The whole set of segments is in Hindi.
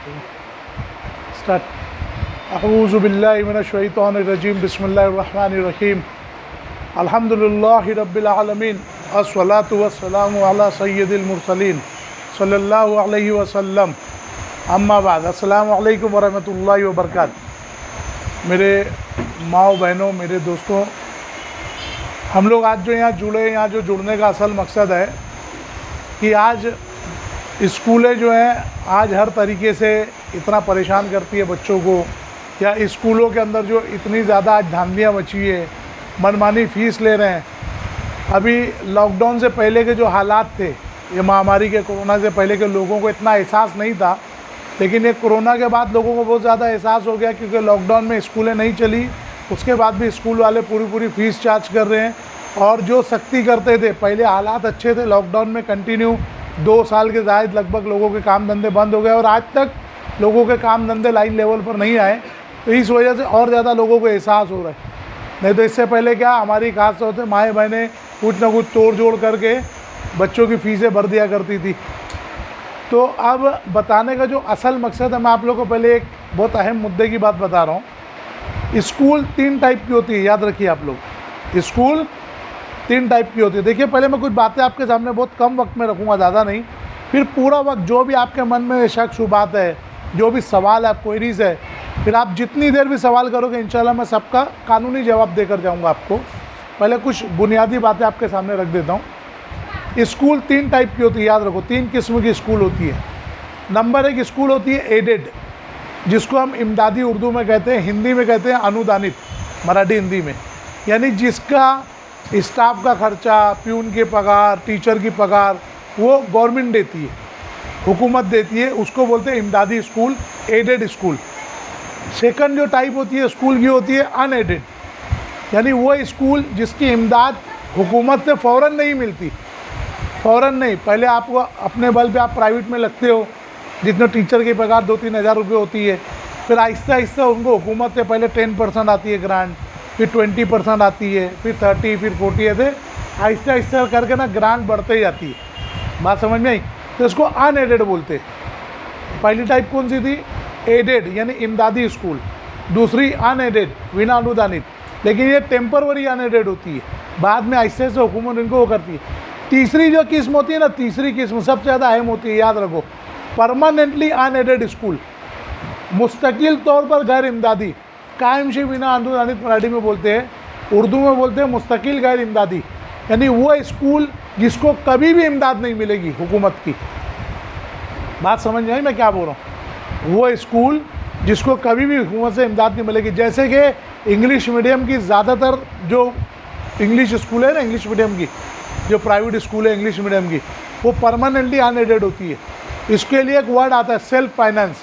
स्टार्ट। अऊज़ु बिल्लाहि मिनश शैतानिर रजीम, बिस्मिल्लाहिर रहमानिर रहीम, अल्हम्दुलिल्लाहि रब्बिल आलमीन, अस्सलातु वस्सलामु अला सय्यिदिल मुरसलीन सल्लल्लाहु अलैहि वसल्लम, अम्मा बाद। अस्सलामु अलैकुम वरहमतुल्लाहि वबरकातुहू। मेरे माओ बहनों, मेरे दोस्तों, हम लोग आज जो यहाँ जुड़े, यहाँ जो जुड़ने का असल मकसद है कि आज स्कूलें जो हैं आज हर तरीके से इतना परेशान करती है बच्चों को, या स्कूलों के अंदर जो इतनी ज़्यादा आज धांधलियाँ मची है, मनमानी फ़ीस ले रहे हैं। अभी लॉकडाउन से पहले के जो हालात थे, ये महामारी के कोरोना से पहले के लोगों को इतना एहसास नहीं था, लेकिन ये कोरोना के बाद लोगों को बहुत ज़्यादा एहसास हो गया, क्योंकि लॉकडाउन में स्कूलें नहीं चली, उसके बाद भी स्कूल वाले पूरी फ़ीस चार्ज कर रहे हैं। और जो सख्ती करते थे, पहले हालात अच्छे थे, लॉकडाउन में कंटिन्यू 2 साल के ज़ायद लगभग लोगों के काम धंधे बंद हो गए और आज तक लोगों के काम धंधे लाइन लेवल पर नहीं आए, तो इस वजह से और ज़्यादा लोगों को एहसास हो रहा है। नहीं तो इससे पहले क्या, हमारी खास तौर से माएँ बहनें कुछ ना कुछ तोड़ जोड़ करके बच्चों की फ़ीसें भर दिया करती थी। तो अब बताने का जो असल मकसद है, मैं आप लोगों को पहले एक बहुत अहम मुद्दे की बात बता रहा हूँ। स्कूल 3 टाइप की होती है, याद रखिए आप लोग। स्कूल 3 टाइप की होती है। देखिए, पहले मैं कुछ बातें आपके सामने बहुत कम वक्त में रखूँगा, ज़्यादा नहीं, फिर पूरा वक्त जो भी आपके मन में शक शुबात है, जो भी सवाल है, क्वेरीज़ है, फिर आप जितनी देर भी सवाल करोगे इंशाल्लाह मैं सबका कानूनी जवाब देकर जाऊँगा आपको। पहले कुछ बुनियादी बातें आपके सामने रख देता हूँ। स्कूल 3 टाइप की होती है, याद रखो, 3 किस्म की स्कूल होती है। नंबर 1 स्कूल होती है एडेड, जिसको हम इमदादी उर्दू में कहते हैं, हिंदी में कहते हैं अनुदानित, मराठी हिंदी में, यानी जिसका स्टाफ का खर्चा, प्यून के पगार, टीचर की पगार वो गवर्नमेंट देती है, हुकूमत देती है, उसको बोलते हैं इमदादी स्कूल, एडेड स्कूल। सेकंड जो टाइप होती है स्कूल की होती है अनएडेड, यानी वो स्कूल जिसकी इमदाद हुकूमत से फ़ौरन नहीं मिलती, फ़ौरन नहीं, पहले आपको अपने बल पे आप प्राइवेट में लगते हो, जितने टीचर की पगार 2-3 हज़ार रुपये होती है, फिर आहिस्ता आहिस्ता उनको हुकूमत से पहले 10% आती है ग्रांट, फिर 20% आती है, फिर 30, फिर 40, ऐसे आहिस्ता आहिस्ता करके ना ग्रांट बढ़ते ही जाती है। बात समझ में आई? तो इसको अनएडेड बोलते हैं। पहली टाइप कौन सी थी? एडेड, यानी इमदादी स्कूल। दूसरी अनएडेड, बिना अनुदानित, लेकिन ये टेम्परवरी अनएडेड होती है, बाद में आहिस्ते से हुकूमत इनको वो करती है। तीसरी जो किस्म होती है ना, तीसरी किस्म सबसे ज़्यादा अहम होती है, याद रखो, परमानेंटली अनएडेड स्कूल, मुस्तकिल तौर पर गैर इमदादी, कायम से बिना अनुदानित मराठी में बोलते हैं, उर्दू में बोलते हैं मुस्तकिल गैर इमदादी, यानी वो स्कूल जिसको कभी भी इमदाद नहीं मिलेगी हुकूमत की। बात समझ में आई मैं क्या बोल रहा हूँ? वो स्कूल जिसको कभी भी हुकूमत से इमदाद नहीं मिलेगी। जैसे कि इंग्लिश मीडियम की ज़्यादातर जो इंग्लिश स्कूल है ना, इंग्लिश मीडियम की जो प्राइवेट स्कूल है इंग्लिश मीडियम की, वो परमानेंटली अनएडेड होती है। इसके लिए एक वर्ड आता है सेल्फ फाइनेंस,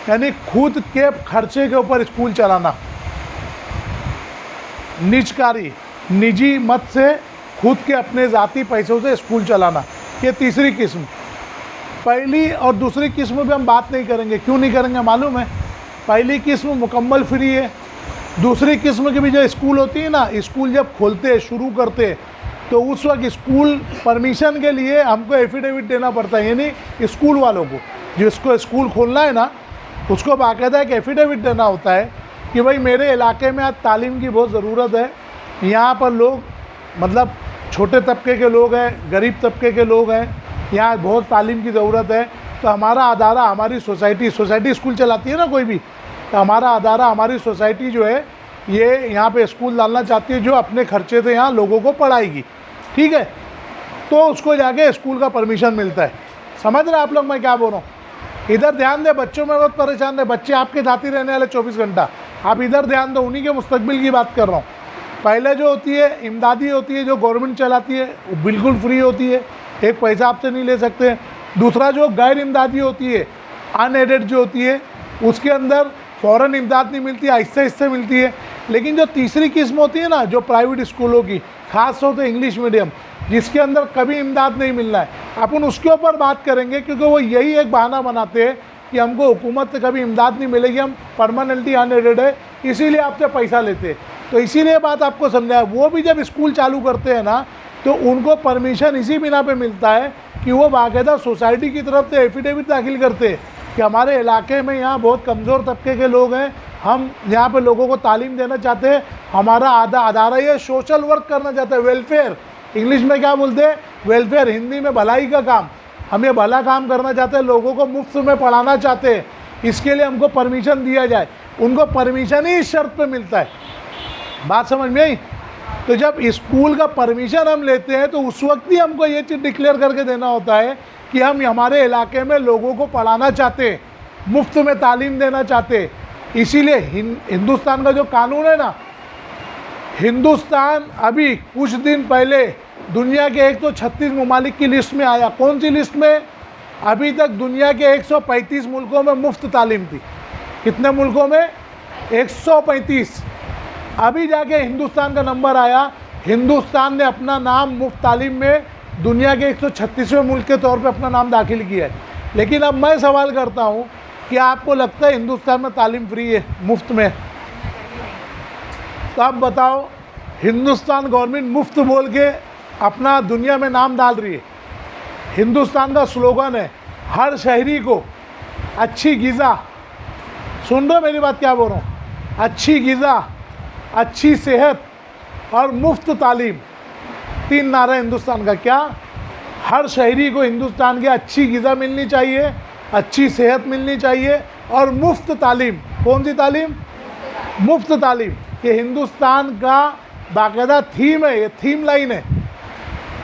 यानी खुद के खर्चे के ऊपर स्कूल चलाना, निजकारी, निजी मत से खुद के अपने ज़ाती पैसों से स्कूल चलाना, ये तीसरी किस्म। पहली और दूसरी किस्म भी हम बात नहीं करेंगे, क्यों नहीं करेंगे मालूम है? पहली किस्म मुकम्मल फ्री है। दूसरी किस्म की भी जो स्कूल होती है ना, स्कूल जब खोलते हैं, शुरू करते हैं, तो उस वक्त स्कूल परमिशन के लिए हमको एफिडेविट देना पड़ता है, यानी स्कूल वालों को, जिसको स्कूल खोलना है ना, उसको बाकायदा एक एफिडेविट देना होता है कि भाई मेरे इलाके में आज तालीम की बहुत ज़रूरत है, यहाँ पर लोग मतलब छोटे तबके के लोग हैं, गरीब तबके के लोग हैं, यहाँ बहुत तालीम की ज़रूरत है, तो हमारा अदारा, हमारी सोसाइटी स्कूल चलाती है ना कोई भी, तो हमारा अदारा, हमारी सोसाइटी जो है ये यहाँ पे स्कूल डालना चाहती है जो अपने खर्चे से यहाँ लोगों को पढ़ाएगी, ठीक है? तो उसको जाके स्कूल का परमिशन मिलता है। समझ रहे आप लोग मैं क्या बोल रहा हूँ? इधर ध्यान दें, बच्चों में बहुत परेशान है, बच्चे आपके साथ ही रहने वाले 24 घंटा, आप इधर ध्यान दो, उन्हीं के मुस्तकबिल की बात कर रहा हूँ। पहले जो होती है इमदादी होती है, जो गवर्नमेंट चलाती है, वो बिल्कुल फ्री होती है, एक पैसा आपसे नहीं ले सकते। दूसरा जो गैर इमदादी होती है, अनएडेड जो होती है, उसके अंदर फ़ौरन इमदाद नहीं मिलती, आहिस्ते आहिस्ते मिलती है। लेकिन जो तीसरी किस्म होती है ना, जो प्राइवेट स्कूलों की, ख़ास तौर से इंग्लिश मीडियम, जिसके अंदर कभी इमदाद नहीं मिलना है, अपन उसके ऊपर बात करेंगे, क्योंकि वो यही एक बहाना बनाते हैं कि हमको हुकूमत से कभी इमदाद नहीं मिलेगी, हम परमानेंटली अनएडेड है, इसीलिए आपसे पैसा लेते हैं। तो इसीलिए बात आपको समझाया, वो भी जब स्कूल चालू करते हैं ना, तो उनको परमिशन इसी बिना पे मिलता है कि वो बाकायदा सोसाइटी की तरफ से एफिडेविट दाखिल करते हैं कि हमारे इलाके में यहाँ बहुत कमज़ोर तबके के लोग हैं, हम यहाँ पे लोगों को तालीम देना चाहते हैं। हमारा अदारा ये सोशल वर्क करना चाहता है, वेलफेयर, इंग्लिश में क्या बोलते हैं, वेलफेयर, हिंदी में भलाई का काम। हम ये भला काम करना चाहते हैं, लोगों को मुफ्त में पढ़ाना चाहते हैं। इसके लिए हमको परमिशन दिया जाए। उनको परमिशन ही इस शर्त पे मिलता है। बात समझ में आई? तो जब स्कूल का परमिशन हम लेते हैं तो उस वक्त ही हमको ये चीज़ डिक्लेयर करके देना होता है कि हम हमारे इलाके में लोगों को पढ़ाना चाहते हैं, मुफ्त में तालीम देना चाहते हैं। इसीलिए हिंदुस्तान का जो कानून है ना, हिंदुस्तान अभी कुछ दिन पहले दुनिया के 136 ममालिक की लिस्ट में आया। कौन सी लिस्ट में? अभी तक दुनिया के 135 मुल्कों में मुफ्त तालीम थी। कितने मुल्कों में? 135। अभी जाके हिंदुस्तान का नंबर आया। हिंदुस्तान ने अपना नाम मुफ्त तालीम में दुनिया के 136वें मुल्क के तौर पे अपना नाम दाखिल किया है। लेकिन अब मैं सवाल करता हूँ कि आपको लगता है हिंदुस्तान में तालीम फ्री है, मुफ्त में? तो आप बताओ, हिंदुस्तान गवर्नमेंट मुफ्त बोल के अपना दुनिया में नाम डाल रही है। हिंदुस्तान का स्लोगन है, हर शहरी को अच्छी ग़िज़ा, सुन रहे हो मेरी बात क्या बोल रहा हूँ, अच्छी ग़िज़ा, अच्छी सेहत और मुफ्त तालीम। 3 नारा हिंदुस्तान का। क्या? हर शहरी को हिंदुस्तान की अच्छी ग़िज़ा मिलनी चाहिए, अच्छी सेहत मिलनी चाहिए और मुफ्त तालीम। कौन सी तालीम? मुफ्त तालीम। ये हिंदुस्तान का बाकायदा थीम है, ये थीम लाइन है।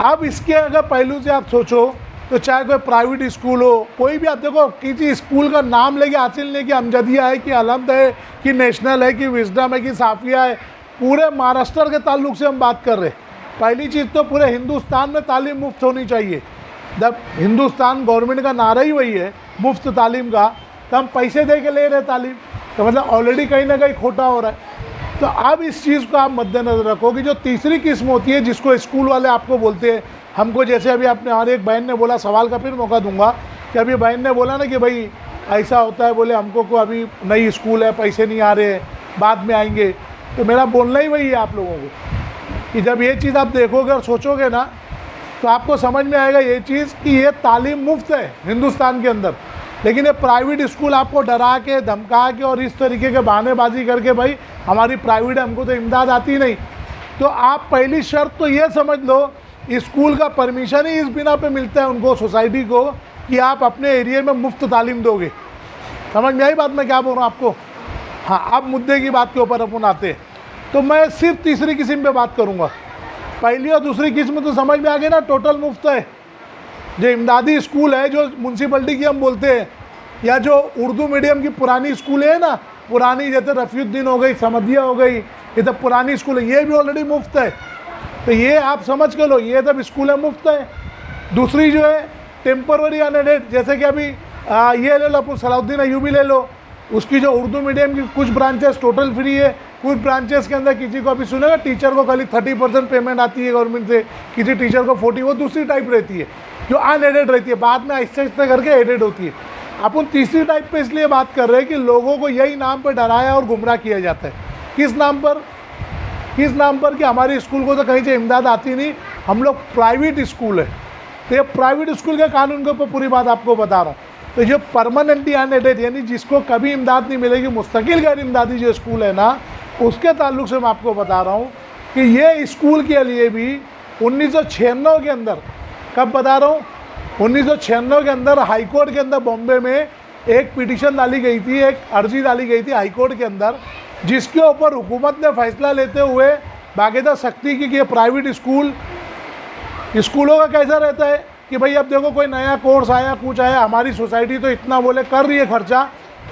अब इसके अगर पहलू से आप सोचो तो चाहे कोई प्राइवेट स्कूल हो, कोई भी, आप देखो किसी स्कूल का नाम लेके हासिल नहीं कि अमजदिया है कि अलहमद है कि नेशनल है कि विजडम है कि साफिया है, पूरे महाराष्ट्र के ताल्लुक से हम बात कर रहे हैं। पहली चीज़ तो पूरे हिंदुस्तान में तालीम मुफ्त होनी चाहिए। जब हिंदुस्तान गवर्नमेंट का नारा ही वही है मुफ्त तालीम का, तो हम पैसे दे के ले रहे तालीम, तो मतलब ऑलरेडी कहीं ना कहीं खोटा हो रहा है। तो अब इस चीज़ को आप मद्देनज़र रखो कि जो तीसरी किस्म होती है जिसको स्कूल वाले आपको बोलते हैं, हमको जैसे अभी आपने हमारे एक बहन ने बोला, सवाल का फिर मौका दूंगा कि अभी बहन ने बोला ना कि भाई ऐसा होता है, बोले हमको को अभी नई स्कूल है, पैसे नहीं आ रहे, बाद में आएंगे। तो मेरा बोलना ही वही है आप लोगों को कि जब ये चीज़ आप देखोगे और सोचोगे ना तो आपको समझ में आएगा ये चीज़ कि ये तालीम मुफ्त है हिंदुस्तान के अंदर। लेकिन ये प्राइवेट स्कूल आपको डरा के, धमका के और इस तरीके के बहानेबाजी करके, भाई हमारी प्राइवेट है, हमको तो इमदाद आती नहीं। तो आप पहली शर्त तो ये समझ लो, स्कूल का परमिशन ही इस बिना पे मिलता है उनको, सोसाइटी को, कि आप अपने एरिया में मुफ्त तालीम दोगे। समझ में आई बात मैं क्या बोल रहा हूँ आपको? हाँ, अब मुद्दे की बात के ऊपर अपन आते हैं। तो मैं सिर्फ तीसरी किस्म पे बात करूँगा। पहली और दूसरी किस्म तो समझ में आ गई ना, टोटल मुफ्त है। जो इमदादी स्कूल है, जो म्यूनसिपलिटी की हम बोलते हैं, या जो उर्दू मीडियम की पुरानी स्कूल है ना, पुरानी, जैसे रफ़ीउद्दीन हो गई, समदिया हो गई, ये सब पुरानी स्कूल है, ये भी ऑलरेडी मुफ्त है। तो ये आप समझ के लो, ये सब स्कूलें मुफ्त है। दूसरी जो है टेम्पररी अनएडेड, जैसे कि अभी ये ले लो, अपन सलाउद्दीन अयूबी ले लो, उसकी जो उर्दू मीडियम की कुछ ब्रांचेस टोटल फ्री है, कुछ ब्रांचेस के अंदर किसी को अभी सुनेगा टीचर को खाली 30% पेमेंट आती है गवर्नमेंट से, किसी टीचर को 40, वो दूसरी टाइप रहती है जो अनएडेड रहती है, बाद में आहिस्ते आहिस्ते करके एडेड होती है। अपन तीसरी टाइप पे इसलिए बात कर रहे हैं कि लोगों को यही नाम पर डराया और गुमराह किया जाता है। किस नाम पर? किस नाम पर कि हमारे स्कूल को तो कहीं से इमदाद आती नहीं, हम लोग प्राइवेट स्कूल है। तो ये प्राइवेट स्कूल के कानून के ऊपर पूरी बात आपको बता रहा हूँ। तो जो परमानेंटली अनएडेड, यानी जिसको कभी इमदाद नहीं मिलेगी, मुस्तकिल गैर इमदादी जो स्कूल है ना, उसके ताल्लुक से मैं आपको बता रहा हूँ कि ये स्कूल के लिए भी 1996 के अंदर, कब बता रहा हूँ, 1996 के अंदर हाईकोर्ट के अंदर बॉम्बे में एक पिटीशन डाली गई थी, एक अर्जी डाली गई थी हाईकोर्ट के अंदर, जिसके ऊपर हुकूमत ने फैसला लेते हुए बाकायदा सख्ती की कि प्राइवेट स्कूलों का कैसा रहता है कि भाई अब देखो कोई नया कोर्स आया, कुछ आया, हमारी सोसाइटी तो इतना बोले कर रही है खर्चा,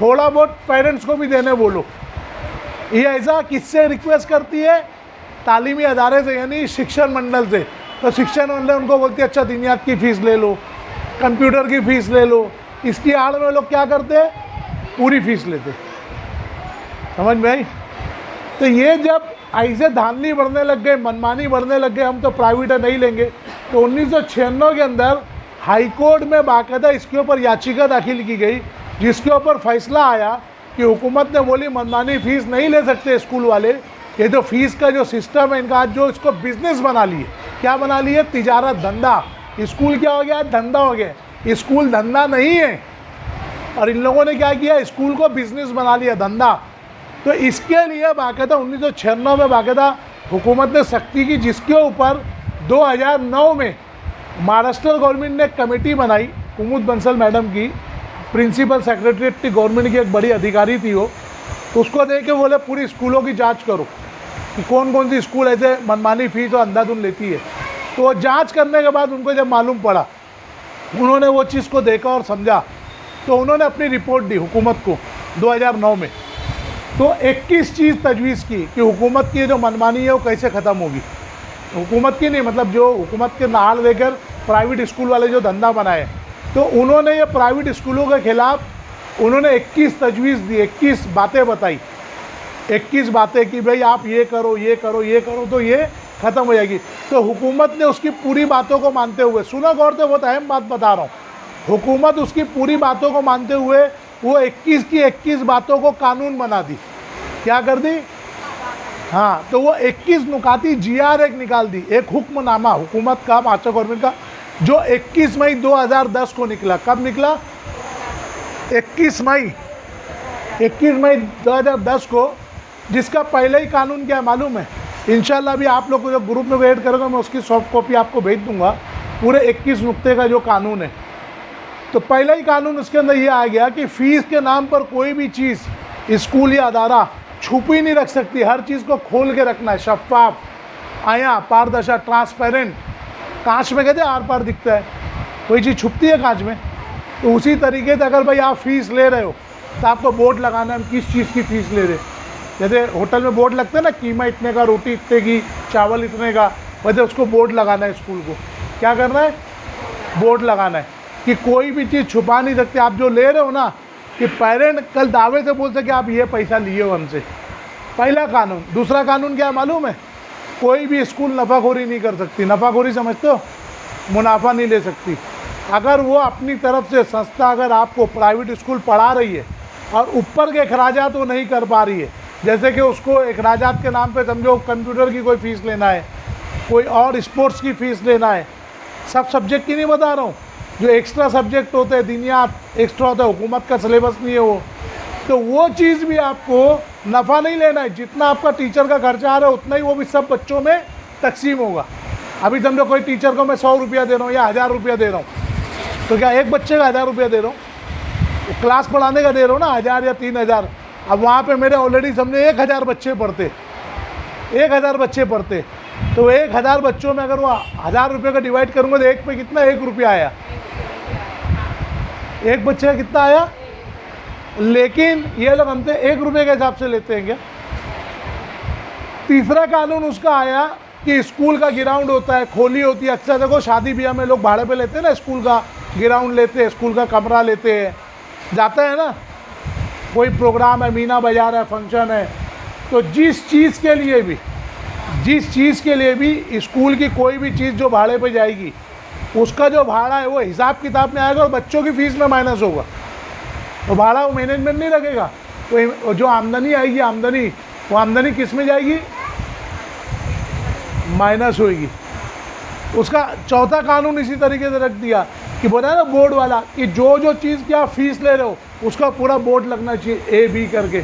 थोड़ा बहुत पेरेंट्स को भी देने बोलो। ये ऐसा किससे रिक्वेस्ट करती है? तालीमी अदारे से, यानी शिक्षण मंडल से। तो शिक्षण मंडल उनको बोलती है अच्छा दीनियात की फ़ीस ले लो, कंप्यूटर की फ़ीस ले लो। इसकी आड़ में लोग क्या करते हैं? पूरी फ़ीस लेते। समझ में आई? तो ये जब ऐसे धांधली बढ़ने लग गए, मनमानी बढ़ने लग गए, हम तो प्राइवेट है नहीं लेंगे, तो 1996 के अंदर हाईकोर्ट में बाकायदा इसके ऊपर याचिका दाखिल की गई, जिसके ऊपर फैसला आया कि हुकूमत ने बोली मनमानी फ़ीस नहीं ले सकते स्कूल वाले। ये जो फ़ीस का जो सिस्टम है इनका, आज जो इसको बिज़नेस बना लिए, क्या बना लिए? तिजारत, धंधा। स्कूल क्या हो गया? धंधा हो गया। स्कूल धंधा नहीं है। और इन लोगों ने क्या किया, स्कूल को बिजनेस बना लिया, धंधा। तो इसके लिए बाकायदा 1996 में बाकायदा हुकूमत ने सख्ती की, जिसके ऊपर 2009 में महाराष्ट्र गवर्नमेंट ने एक कमेटी बनाई, कुमुद बंसल मैडम की, प्रिंसिपल सेक्रेटरीट की गवर्नमेंट की एक बड़ी अधिकारी थी वो। तो उसको देख के बोले पूरी स्कूलों की जांच करो कि कौन कौन सी स्कूल ऐसे मनमानी फीस और अंधाधुन लेती है। तो वो जांच करने के बाद उनको जब मालूम पड़ा, उन्होंने वो चीज़ को देखा और समझा, तो उन्होंने अपनी रिपोर्ट दी हुकूमत को 2009 में। तो 21 चीज़ तजवीज़ की कि हुकूमत की जो मनमानी है वो कैसे ख़त्म होगी। हुकूमत की नहीं, मतलब जो हुकूमत के नाल लेकर प्राइवेट स्कूल वाले जो धंधा बनाए, तो उन्होंने ये प्राइवेट स्कूलों के ख़िलाफ़ उन्होंने 21 तजवीज़ दी, 21 बातें बताई, 21 बातें कि भाई आप ये करो, ये करो, ये करो तो ये ख़त्म हो जाएगी। तो हुकूमत ने उसकी पूरी बातों को मानते हुए, सुना गौर से, बहुत अहम बात बता रहा हूँ, हुकूमत उसकी पूरी बातों को मानते हुए वो 21 की 21 बातों को कानून बना दी। क्या कर दी? हाँ, तो वो 21 नुकाती GR एक निकाल दी, एक हुक्मनामा हुकूमत का, महाराष्ट्र गवर्नमेंट का, जो 21 मई 2010 को निकला। कब निकला? 21 मई 2010 को, जिसका पहले ही कानून क्या मालूम है? इंशाल्लाह अभी आप लोग को जब ग्रुप में ऐड करोगे मैं उसकी सॉफ्ट कॉपी आपको भेज दूंगा, पूरे 21 नुक्ते का जो कानून है। तो पहला ही कानून उसके अंदर ये आ गया कि फ़ीस के नाम पर कोई भी चीज़ स्कूल या अदारा छुपी नहीं रख सकती, हर चीज़ को खोल के रखना है, शफाफ, आया, पारदर्शी, ट्रांसपेरेंट। कांच में कहते हैं आर पार दिखता है, कोई चीज़ छुपती है कांच में। तो उसी तरीके से अगर भाई आप फ़ीस ले रहे हो तो आपको बोर्ड लगाना है किस चीज़ की फ़ीस ले रहे। जैसे होटल में बोर्ड लगते हैं ना, कीमा इतने का, रोटी इतने की, चावल इतने का, वैसे उसको बोर्ड लगाना है। स्कूल को क्या करना है? बोर्ड लगाना है कि कोई भी चीज़ छुपा नहीं सकते। आप जो ले रहे हो ना, कि पेरेंट कल दावे से बोल सके आप ये पैसा लिए हो हमसे, पहला कानून। दूसरा कानून क्या मालूम है? कोई भी स्कूल नफ़ाखोरी नहीं कर सकती। नफ़ाखोरी समझते हो? मुनाफा नहीं ले सकती। अगर वो अपनी तरफ से संस्था अगर आपको प्राइवेट स्कूल पढ़ा रही है और ऊपर के अखराजात वो नहीं कर पा रही है, जैसे कि उसको अखराजात के नाम पे समझो कंप्यूटर की कोई फ़ीस लेना है, कोई और स्पोर्ट्स की फ़ीस लेना है, सब सब्जेक्ट की नहीं बता रहा हूँ, जो एक्स्ट्रा सब्जेक्ट होते हैं, दिनियात एक्स्ट्रा होता है, हुकूमत का सिलेबस नहीं है वो, तो वो चीज़ भी आपको नफ़ा नहीं लेना है। जितना आपका टीचर का खर्चा आ रहा है उतना ही वो भी सब बच्चों में तकसीम होगा। अभी समझो कोई टीचर को मैं 100 रुपया दे रहा हूँ या 1000 रुपया दे रहा हूँ, तो क्या एक बच्चे का 1000 रुपया दे रहा हूँ? क्लास पढ़ाने का दे रहा हूँ ना 1000 या 3000। अब वहाँ पे मेरे ऑलरेडी समझे 1000 बच्चे पढ़ते, 1000 बच्चे पढ़ते, तो 1000 बच्चों में अगर वो 1000 रुपये का डिवाइड करूँगा तो एक पे कितना? 1 रुपया आया, एक बच्चे का कितना आया? लेकिन ये लोग हमसे 1 रुपये के हिसाब से लेते हैं क्या? तीसरा कानून उसका आया कि स्कूल का ग्राउंड होता है, खोली होती है। अक्सर देखो शादी ब्याह में लोग भाड़े पे लेते हैं ना, स्कूल का ग्राउंड लेते हैं, स्कूल का कमरा लेते हैं, जाते हैं ना, कोई प्रोग्राम है, मीना बाजार है, फंक्शन है, तो जिस चीज़ के लिए भी स्कूल की कोई भी चीज़ जो भाड़े पे जाएगी, उसका जो भाड़ा है वो हिसाब किताब में आएगा और बच्चों की फ़ीस में माइनस होगा। तो भाड़ा वो मैनेजमेंट नहीं रखेगा, तो जो आमदनी आएगी, वो आमदनी किस में जाएगी? माइनस होएगी। उसका चौथा कानून इसी तरीके से रख दिया कि बोला ना बोर्ड वाला, कि जो चीज़ की आप फीस ले रहे हो उसका पूरा बोर्ड लगना चाहिए, A B करके।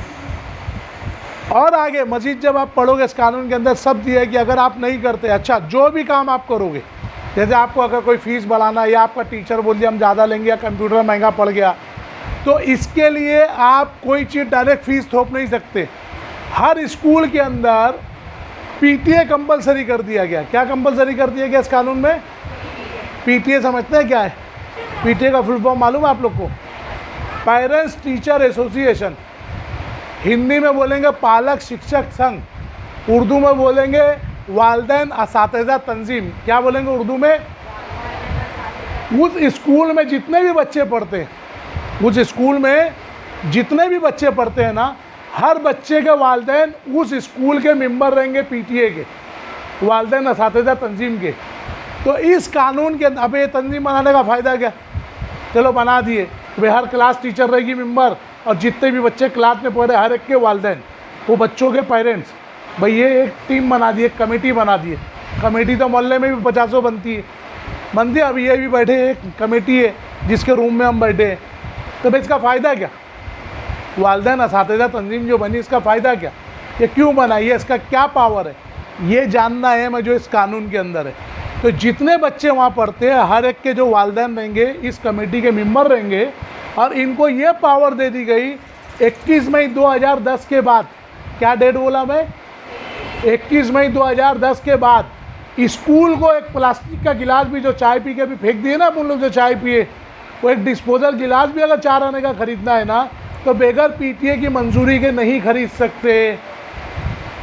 और आगे मज़ीद जब आप पढ़ोगे इस कानून के अंदर सब दिया है कि अगर आप नहीं करते, अच्छा जो भी काम आप करोगे, जैसे आपको अगर कोई फ़ीस बढ़ाना है या आपका टीचर बोल दिया हम ज़्यादा लेंगे या कंप्यूटर महंगा पड़ गया, तो इसके लिए आप कोई चीज़ डायरेक्ट फ़ीस थोप नहीं सकते। हर स्कूल के अंदर PTA कंपलसरी कर दिया गया। क्या कंपलसरी कर दिया गया इस कानून में? PTA समझते हैं क्या है? PTA का फुल फॉर्म मालूम है आप लोग को? Parents teacher association. हिंदी में बोलेंगे पालक शिक्षक संघ, उर्दू में बोलेंगे वालिदैन असातिज़ा तंजीम। क्या बोलेंगे उर्दू में? उस स्कूल में जितने भी बच्चे पढ़ते हैं, उस स्कूल में जितने भी बच्चे पढ़ते हैं ना, हर बच्चे के वालिदैन उस स्कूल के मेंबर रहेंगे, PTA के, वालिदैन असातिज़ा तंजीम के। तो इस कानून के अब ये तंजीम बनाने का फ़ायदा क्या? चलो बना दिए भाई हर क्लास टीचर रहेगी मेंबर, और जितने भी बच्चे क्लास में पढ़े हर एक के वालिदैन, वो बच्चों के पेरेंट्स, भाई ये एक टीम बना दी, एक कमेटी बना दी है। कमेटी तो मोहल्ले में भी 50 बनती है। अब ये भी बैठे, एक कमेटी है जिसके रूम में हम बैठे हैं, तो भाई इसका फ़ायदा क्या? वालिदैन असातिज़ा तंजीम जो बनी, इसका फ़ायदा क्या? ये क्यों बनाई है? इसका क्या पावर है? ये जानना है मैं जो इस कानून के अंदर है। तो जितने बच्चे वहाँ पढ़ते हैं, हर एक के जो वालिदैन रहेंगे इस कमेटी के मेंबर रहेंगे, और इनको ये पावर दे दी गई 21 मई 2010 के बाद। क्या डेट बोला मैं? 21 मई 2010 के बाद स्कूल को एक प्लास्टिक का गिलास भी, जो चाय पी के भी फेंक दिए ना अपन लोग, जो चाय पिए, वो एक डिस्पोजल गिलास भी अगर 4 आने का ख़रीदना है ना, तो बगैर पीटीए की मंजूरी के नहीं खरीद सकते।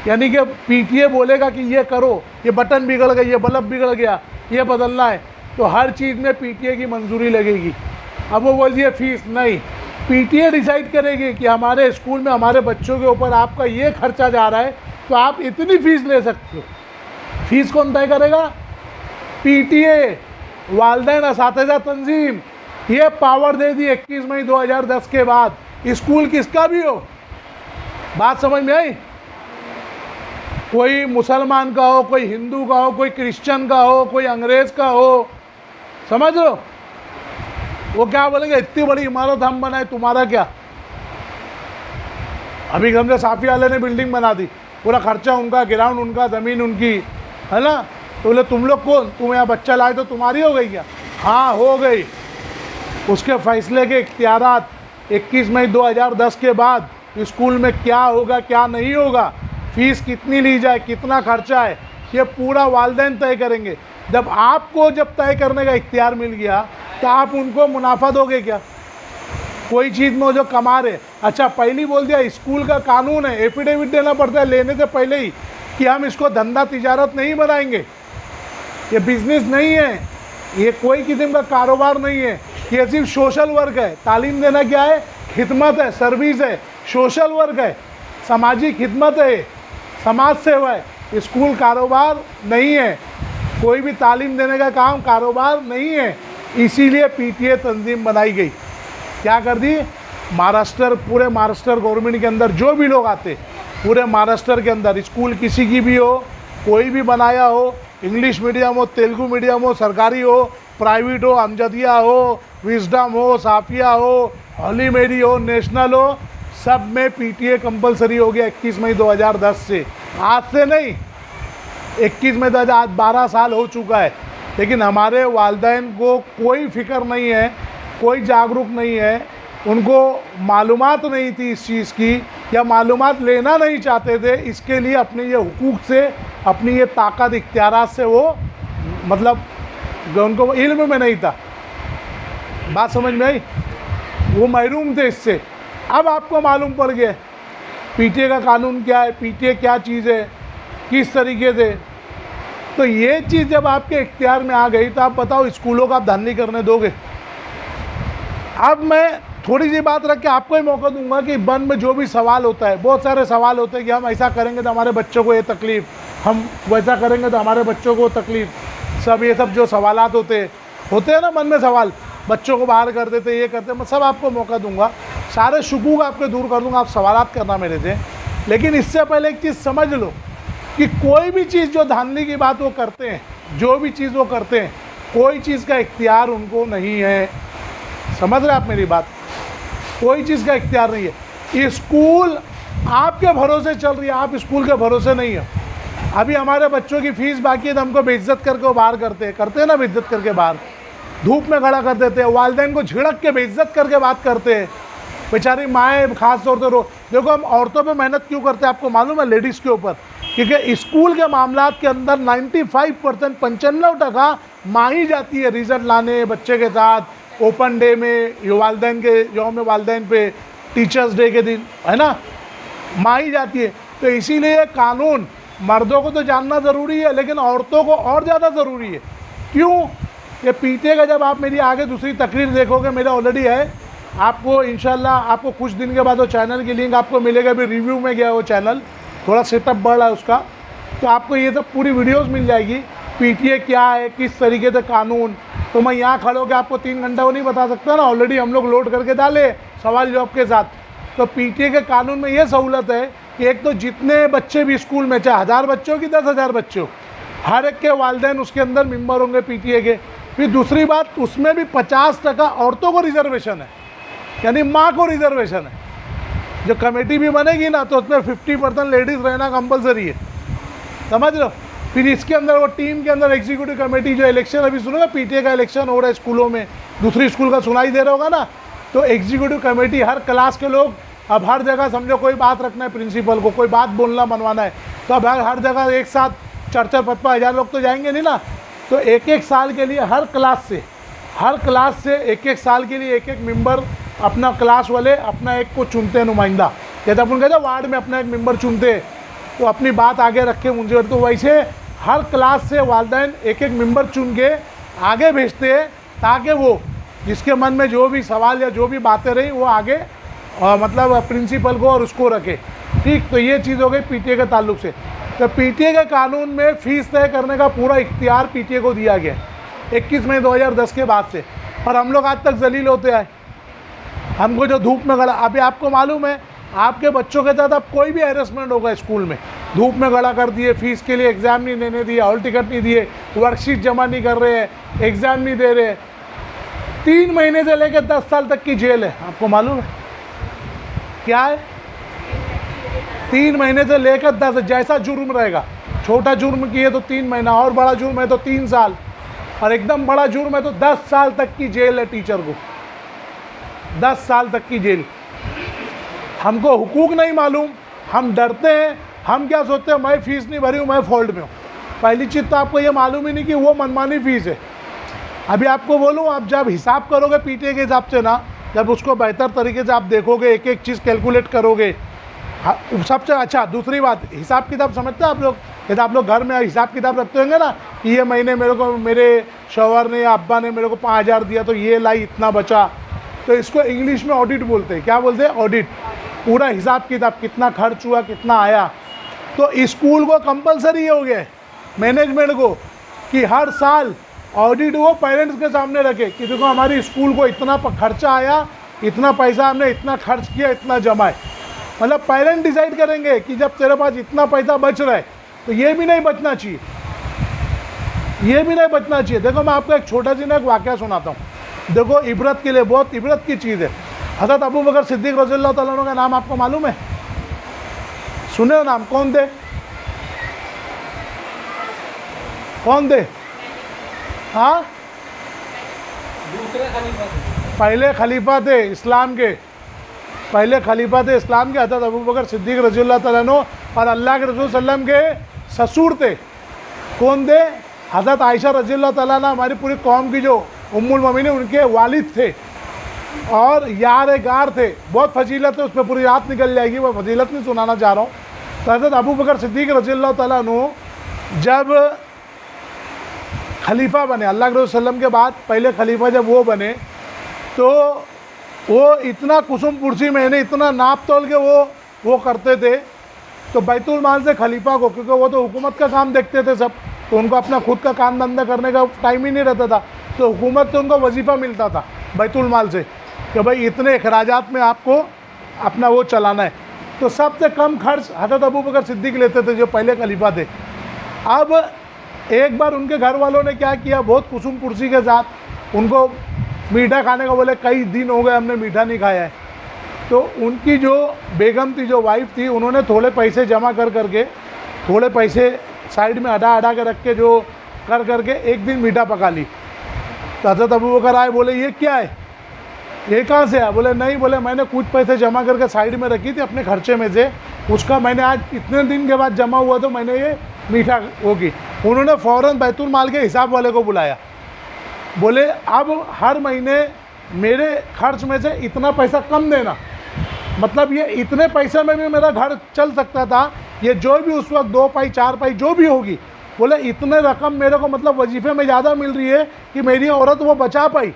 यानी कि पीटीए बोलेगा कि ये करो, ये बटन बिगड़ गया, ये बल्ब बिगड़ गया, ये बदलना है, तो हर चीज़ में पीटीए की मंजूरी लगेगी। अब वो बोल दिए फीस नहीं, पीटीए डिसाइड करेगी कि हमारे स्कूल में हमारे बच्चों के ऊपर आपका ये खर्चा जा रहा है, तो आप इतनी फ़ीस ले सकते हो। फीस कौन तय करेगा? पीटीए, वालिदैन असातिज़ा तंजीम। ये पावर दे दी 21 मई 2010 के बाद। स्कूल किसका भी हो, बात समझ में आई? कोई मुसलमान का हो, कोई हिंदू का हो, कोई क्रिश्चियन का हो, कोई अंग्रेज़ का हो, समझ लो। वो क्या बोलेंगे, इतनी बड़ी इमारत हम बनाए, तुम्हारा क्या? अभी गमजे साफ़ी वाले ने बिल्डिंग बना दी, पूरा खर्चा उनका, ग्राउंड उनका, ज़मीन उनकी, है ना? तो बोले तुम लोग कौन? तुम यहाँ बच्चा लाए तो तुम्हारी हो गई क्या? हाँ हो गई। उसके फैसले के इख्तियारात 21 मई 2010 के बाद स्कूल में क्या होगा, क्या नहीं होगा, फ़ीस कितनी ली जाए, कितना खर्चा है, ये पूरा वालिदैन तय करेंगे। जब आपको तय करने का इख्तियार मिल गया, तो आप उनको मुनाफा दोगे क्या? कोई चीज़ में जो कमा रहे, अच्छा पहले बोल दिया स्कूल का कानून है, एफिडेविट देना पड़ता है लेने से पहले ही कि हम इसको धंधा तिजारत नहीं बनाएंगे, ये बिजनेस नहीं है, ये कोई किस्म का कारोबार नहीं है, ये सिर्फ सोशल वर्क है। तालीम देना क्या है? खिदमत है, सर्विस है, सोशल वर्क है, सामाजिक खिदमत है, समाज सेवा है। स्कूल कारोबार नहीं है, कोई भी तालीम देने का काम कारोबार नहीं है। इसीलिए पीटीए तंजीम बनाई गई। क्या कर दी? महाराष्ट्र, पूरे महाराष्ट्र गवर्नमेंट के अंदर जो भी लोग आते, पूरे महाराष्ट्र के अंदर स्कूल किसी की भी हो, कोई भी बनाया हो, इंग्लिश मीडियम हो, तेलुगु मीडियम हो, सरकारी हो, प्राइवेट हो, अमजदिया हो, विजडम हो, साफिया हो, हॉली मेरी हो, नेशनल हो, सब में पीटीए कंपलसरी हो गया 21 मई 2010 से। आज से नहीं, 21 मई 2010, आज 12 साल हो चुका है। लेकिन हमारे वालिदैन को कोई फ़िक्र नहीं है, कोई जागरूक नहीं है, उनको मालूमात नहीं थी इस चीज़ की, या मालूमात लेना नहीं चाहते थे। इसके लिए अपने ये हुकूक से, अपनी ये ताकत इख्तियारात से वो मतलब उनको इल्म में नहीं था। बात समझ में आई? वो महरूम थे इससे। अब आपको मालूम पड़ गया पीटीए का कानून क्या है, पीटीए क्या चीज़ है, किस तरीके से। तो ये चीज़ जब आपके इख्तियार में आ गई, तो आप बताओ स्कूलों का आप धंधी करने दोगे? अब मैं थोड़ी सी बात रख के आपको ही मौका दूंगा कि बन में जो भी सवाल होता है, बहुत सारे सवाल होते हैं कि हम ऐसा करेंगे तो हमारे बच्चों को ये तकलीफ़, हम वैसा करेंगे तो हमारे बच्चों को तकलीफ़, सब ये सब जो सवालात होते हैं ना मन में सवाल, बच्चों को बाहर कर देते, ये करते, मैं सब आपको मौका दूंगा, सारे शुकूक आपके दूर कर दूंगा, आप सवालात करना मेरे से। लेकिन इससे पहले एक चीज़ समझ लो कि कोई भी चीज़ जो धांधली की बात वो करते हैं, जो भी चीज़ वो करते हैं, कोई चीज़ का इख्तियार उनको नहीं है। समझ रहे आप मेरी बात? कोई चीज़ का इख्तियार नहीं है। स्कूल आपके भरोसे चल रही है, आप स्कूल के भरोसे नहीं है। अभी हमारे बच्चों की फ़ीस बाकी है तो हमको बेइज्जत करके वो बाहर करते हैं ना, बेइज्जत करके बाहर धूप में खड़ा कर देते हैं, वालिदैन को झिड़क के बेइज्जत करके बात करते हैं। बेचारी माएँ खास तौर पर देखो, हम औरतों पे मेहनत क्यों करते हैं आपको मालूम है? लेडीज़ के ऊपर, क्योंकि स्कूल के मामलात के अंदर 95% 95% माँ ही जाती है रिज़ल्ट लाने बच्चे के साथ, ओपन डे में, वालिदैन के यौम वालिदैन पे, टीचर्स डे के दिन, है ना, माँ ही जाती है। तो इसीलिए ये कानून मर्दों को तो जानना ज़रूरी है, लेकिन औरतों को और ज़्यादा ज़रूरी है। क्यों? ये पीटीए का जब आप मेरी आगे दूसरी तकरीर देखोगे, मेरा ऑलरेडी है, आपको इंशाल्लाह आपको कुछ दिन के बाद वो चैनल की लिंक आपको मिलेगा। अभी रिव्यू में गया वो चैनल, थोड़ा सेटअप बढ़ रहा है उसका, तो आपको ये सब पूरी वीडियोस मिल जाएगी, पीटीए क्या है, किस तरीके से कानून। तो मैं यहाँ खड़े होकर आपको 3 घंटा वो नहीं बता सकता ना, ऑलरेडी हम लोग लोड करके डाले सवाल जवाब के साथ। तो पीटीए के कानून में ये सहूलत है कि एक तो जितने बच्चे भी स्कूल में, चाहे 1000 बच्चे हो कि 10,000 बच्चे हो, हर एक के वालिदैन उसके अंदर मेंबर होंगे पीटीए के। फिर दूसरी बात, उसमें भी 50% औरतों को रिजर्वेशन है। यानी माँ को रिजर्वेशन है। जो कमेटी भी बनेगी ना तो उसमें 50% लेडीज़ रहना कंपलसरी है, समझ लो। फिर इसके अंदर वो टीम के अंदर एग्जीक्यूटिव कमेटी जो इलेक्शन अभी सुनो, पीटीए का इलेक्शन हो रहा है स्कूलों में, दूसरी स्कूल का सुनाई दे रहा होगा ना, तो एग्जीक्यूटिव कमेटी हर क्लास के लोग, अब हर जगह समझो कोई बात रखना है प्रिंसिपल को, कोई बात बोलना मनवाना है, तो अब हर जगह एक साथ 4-5 हज़ार लोग तो जाएंगे नहीं ना। तो एक एक साल के लिए हर क्लास से एक एक साल के लिए एक एक मेंबर अपना क्लास वाले अपना एक को चुनते हैं नुमाइंदा। जैसे अपन कहते हैं वार्ड में अपना एक मेंबर चुनते हैं तो अपनी बात आगे रख के मुझे, तो वैसे हर क्लास से वालिदैन एक एक मेंबर चुन के आगे भेजते हैं ताकि वो जिसके मन में जो भी सवाल या जो भी बातें रही वो आगे मतलब प्रिंसिपल को और उसको रखे। ठीक, तो ये चीज़ हो गई पीटीए के ताल्लुक से। तो पीटीए के कानून में फ़ीस तय करने का पूरा इख्तियार पीटीए को दिया गया 21 मई 2010 के बाद से, और हम लोग आज तक जलील होते आए। हमको जो धूप में गड़ा, अभी आपको मालूम है आपके बच्चों के साथ अब कोई भी हैरेसमेंट होगा स्कूल में, धूप में गड़ा कर दिए, फीस के लिए एग्ज़ाम नहीं देने दिए, हॉल टिकट नहीं दिए, वर्कशीट जमा नहीं कर रहे हैं, एग्ज़ाम नहीं दे रहे, 3 महीने से लेकर 10 साल तक की जेल है। आपको मालूम है क्या है? 3 महीने से लेकर 10, जैसा जुर्म रहेगा, छोटा जुर्म किए तो 3 महीना, और बड़ा जुर्म है तो 3 साल, और एकदम बड़ा जुर्म है तो 10 साल तक की जेल है टीचर को, 10 साल तक की जेल। हमको हुकूक नहीं मालूम, हम डरते हैं, हम क्या सोचते हैं मैं फ़ीस नहीं भरी हूँ, मैं फॉल्ट में हूँ। पहली चीज़ तो आपको ये मालूम ही नहीं कि वो मनमानी फ़ीस है। अभी आपको बोलूँ, आप जब हिसाब करोगे पीटीए के हिसाब से ना, जब उसको बेहतर तरीके से आप देखोगे, एक एक चीज़ कैलकुलेट करोगे, सबसे अच्छा। दूसरी बात, हिसाब किताब समझते हैं आप लोग? यदि आप लोग घर में हिसाब किताब रखते होंगे ना कि ये महीने मेरे को मेरे शौहर ने या अब्बा ने मेरे को 5,000 दिया तो ये लाई इतना बचा, तो इसको इंग्लिश में ऑडिट बोलते हैं। क्या बोलते हैं? ऑडिट। पूरा हिसाब किताब कितना खर्च हुआ, कितना आया। तो स्कूल को कंपलसरी हो गया है मैनेजमेंट को कि हर साल ऑडिट वो पेरेंट्स के सामने रखे कि देखो हमारी स्कूल को इतना खर्चा आया, इतना पैसा हमने इतना खर्च किया, इतना जमा है। मतलब पेरेंट डिसाइड करेंगे कि जब तेरे पास इतना पैसा बच रहा है तो ये भी नहीं बचना चाहिए, ये भी नहीं बचना चाहिए। देखो मैं आपको एक छोटा सी ना एक वाक़या सुनाता हूँ, देखो इबरत के लिए, बहुत इबरत की चीज़ है। हज़रत अबू बकर सिद्दीक़ रज़ियल्लाहु तआला अन्हु का नाम आपको मालूम है? सुने हो नाम? कौन थे? कौन थे? हाँ, दूसरे खलीफा थे, पहले खलीफा थे इस्लाम के, पहले खलीफा थे इस्लाम के हज़रत अबू बकर सिद्दीक़ रज़ियल्लाहु तआला अन्हु, और अल्लाह के रसूल सल्लम के ससुर थे। कौन थे? हज़रत आयशा रज़ियल्लाहु तआला अन्हा, हमारी पूरी कौम की जो उम्मुल मोमिनीन, उनके वालिद थे और यार गार थे। बहुत फजीलत है, उस पर पूरी रात निकल जाएगी, वो फजीलत नहीं सुनाना चाह रहा हूँ। तो हज़रत अबू बकर सिद्दीक़ रज़ियल्लाहु तआला अन्हु जब खलीफा बने, अल्लाह के रसूल सल्लम के बाद पहले खलीफा जब वो बने, तो वो इतना कुसुम पुरसी में इतना नाप तोल के वो करते थे। तो बैतुल माल से खलीफा को, क्योंकि वो तो हुकूमत का काम देखते थे सब, तो उनको अपना खुद का काम धंधा करने का टाइम ही नहीं रहता था, तो हुकूमत से उनको वजीफ़ा मिलता था बैतुल माल से कि भाई इतने अखराजात में आपको अपना वो चलाना है। तो सबसे कम खर्च हज़रत अबू बकर सिद्दीक़ लेते थे जो पहले खलीफा थे। अब एक बार उनके घर वालों ने क्या किया, बहुत कुसुम पुरसी के साथ उनको मीठा खाने का बोले, कई दिन हो गए हमने मीठा नहीं खाया है। तो उनकी जो बेगम थी, जो वाइफ थी, उन्होंने थोड़े पैसे जमा कर करके, थोड़े पैसे साइड में हटा के रख के जो कर करके एक दिन मीठा पका ली। तो हज़रत अबू बकर आए, बोले ये क्या है, ये कहाँ से आया? बोले नहीं, बोले मैंने कुछ पैसे जमा करके साइड में रखी थी अपने खर्चे में से, उसका मैंने आज इतने दिन के बाद जमा हुआ तो मैंने ये मीठा वो की। उन्होंने फ़ौरन बैतुल माल के हिसाब वाले को बुलाया, बोले अब हर महीने मेरे खर्च में से इतना पैसा कम देना, मतलब ये इतने पैसे में भी मेरा घर चल सकता था, ये जो भी उस वक्त 2 पाई 4 पाई जो भी होगी, बोले इतने रकम मेरे को मतलब वजीफ़े में ज़्यादा मिल रही है कि मेरी औरत वो बचा पाई,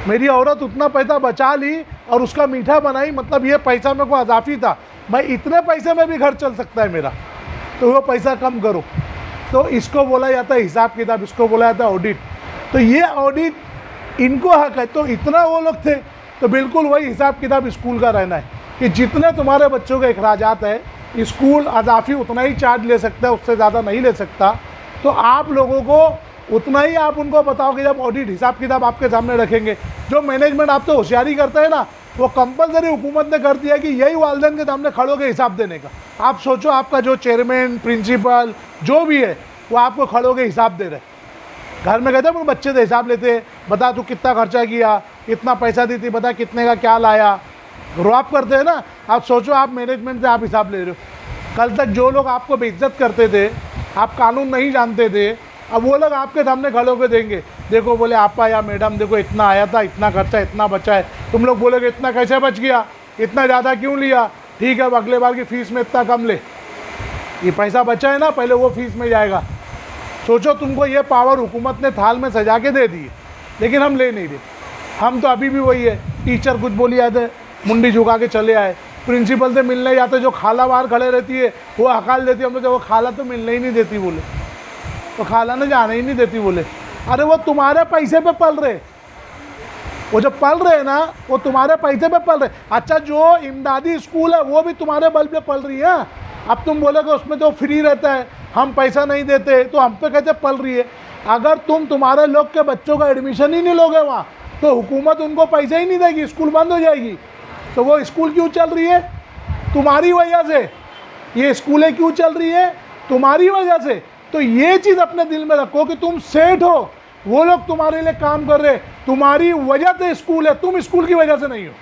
मेरी औरत उतना पैसा बचा ली और उसका मीठा बनाई, मतलब ये पैसा मेरे को अजाफी था, भाई इतने पैसे में भी घर चल सकता है मेरा, तो वो पैसा कम करो। तो इसको बोला जाता है हिसाब किताब, इसको बोला जाता है ऑडिट। तो ये ऑडिट इनको हक है। तो इतना वो लोग थे, तो बिल्कुल वही हिसाब किताब स्कूल का रहना है कि जितने तुम्हारे बच्चों के अखराजात है, स्कूल अजाफी उतना ही चार्ज ले सकता है, उससे ज़्यादा नहीं ले सकता। तो आप लोगों को उतना ही आप उनको बताओगे जब ऑडिट हिसाब किताब आपके सामने रखेंगे। जो मैनेजमेंट आपसे होशियारी करता है ना, वो कंपलसरी हुकूमत ने कर दिया कि यही वालिदैन के सामने खड़े होकर हिसाब देने का। आप सोचो, आपका जो चेयरमैन, प्रिंसिपल जो भी है, वो आपको खड़े होकर हिसाब दे रहे। घर में कहते हैं बच्चे से हिसाब लेते, बता तू कितना खर्चा किया, कितना पैसा दी थी, बता कितने का क्या लाया, रॉब करते हैं ना। आप सोचो, आप मैनेजमेंट से आप हिसाब ले रहे हो। कल तक जो लोग आपको बेइज्जत करते थे, आप कानून नहीं जानते थे, अब वो लोग आपके सामने खड़े होकर देंगे, देखो बोले आपा या मैडम देखो इतना आया था, इतना खर्चा, इतना बचा है। तुम लोग बोलोगे इतना कैसे बच गया, इतना ज़्यादा क्यों लिया, ठीक है अब अगले बार की फ़ीस में इतना कम ले, ये पैसा बचा है ना, पहले वो फीस में जाएगा। सोचो, तुमको ये पावर हुकूमत ने थाल में सजा के दे दी, लेकिन हम ले नहीं रहे। हम तो अभी भी वही है, टीचर कुछ बोली आते मुंडी झुका के चले आए, प्रिंसिपल से मिलने जाते, जो खाला बाहर खड़े रहती है वो हकाल देती है, हम लोग वो खाला तो मिलने ही नहीं देती, बोले तो खाला ने जाने ही नहीं देती। बोले अरे वो तुम्हारे पैसे पे पल रहे, वो जो पल रहे हैं ना, वो तुम्हारे पैसे पे पल रहे। अच्छा, जो इमदादी स्कूल है वो भी तुम्हारे बल पे पल रही है। अब तुम बोलोगे उसमें तो फ्री रहता है, हम पैसा नहीं देते, तो हम पे कैसे पल रही है। अगर तुम तुम्हारे लोग के बच्चों का एडमिशन ही नहीं लोगे वहाँ, तो हुकूमत उनको पैसे ही नहीं देगी, स्कूल बंद हो जाएगी। तो वो स्कूल क्यों चल रही है, तुम्हारी वजह से। ये स्कूलें क्यों चल रही है, तुम्हारी वजह से। तो ये चीज़ अपने दिल में रखो कि तुम सेठ हो, वो लोग तुम्हारे लिए काम कर रहे, तुम्हारी वजह से स्कूल है, तुम स्कूल की वजह से नहीं हो।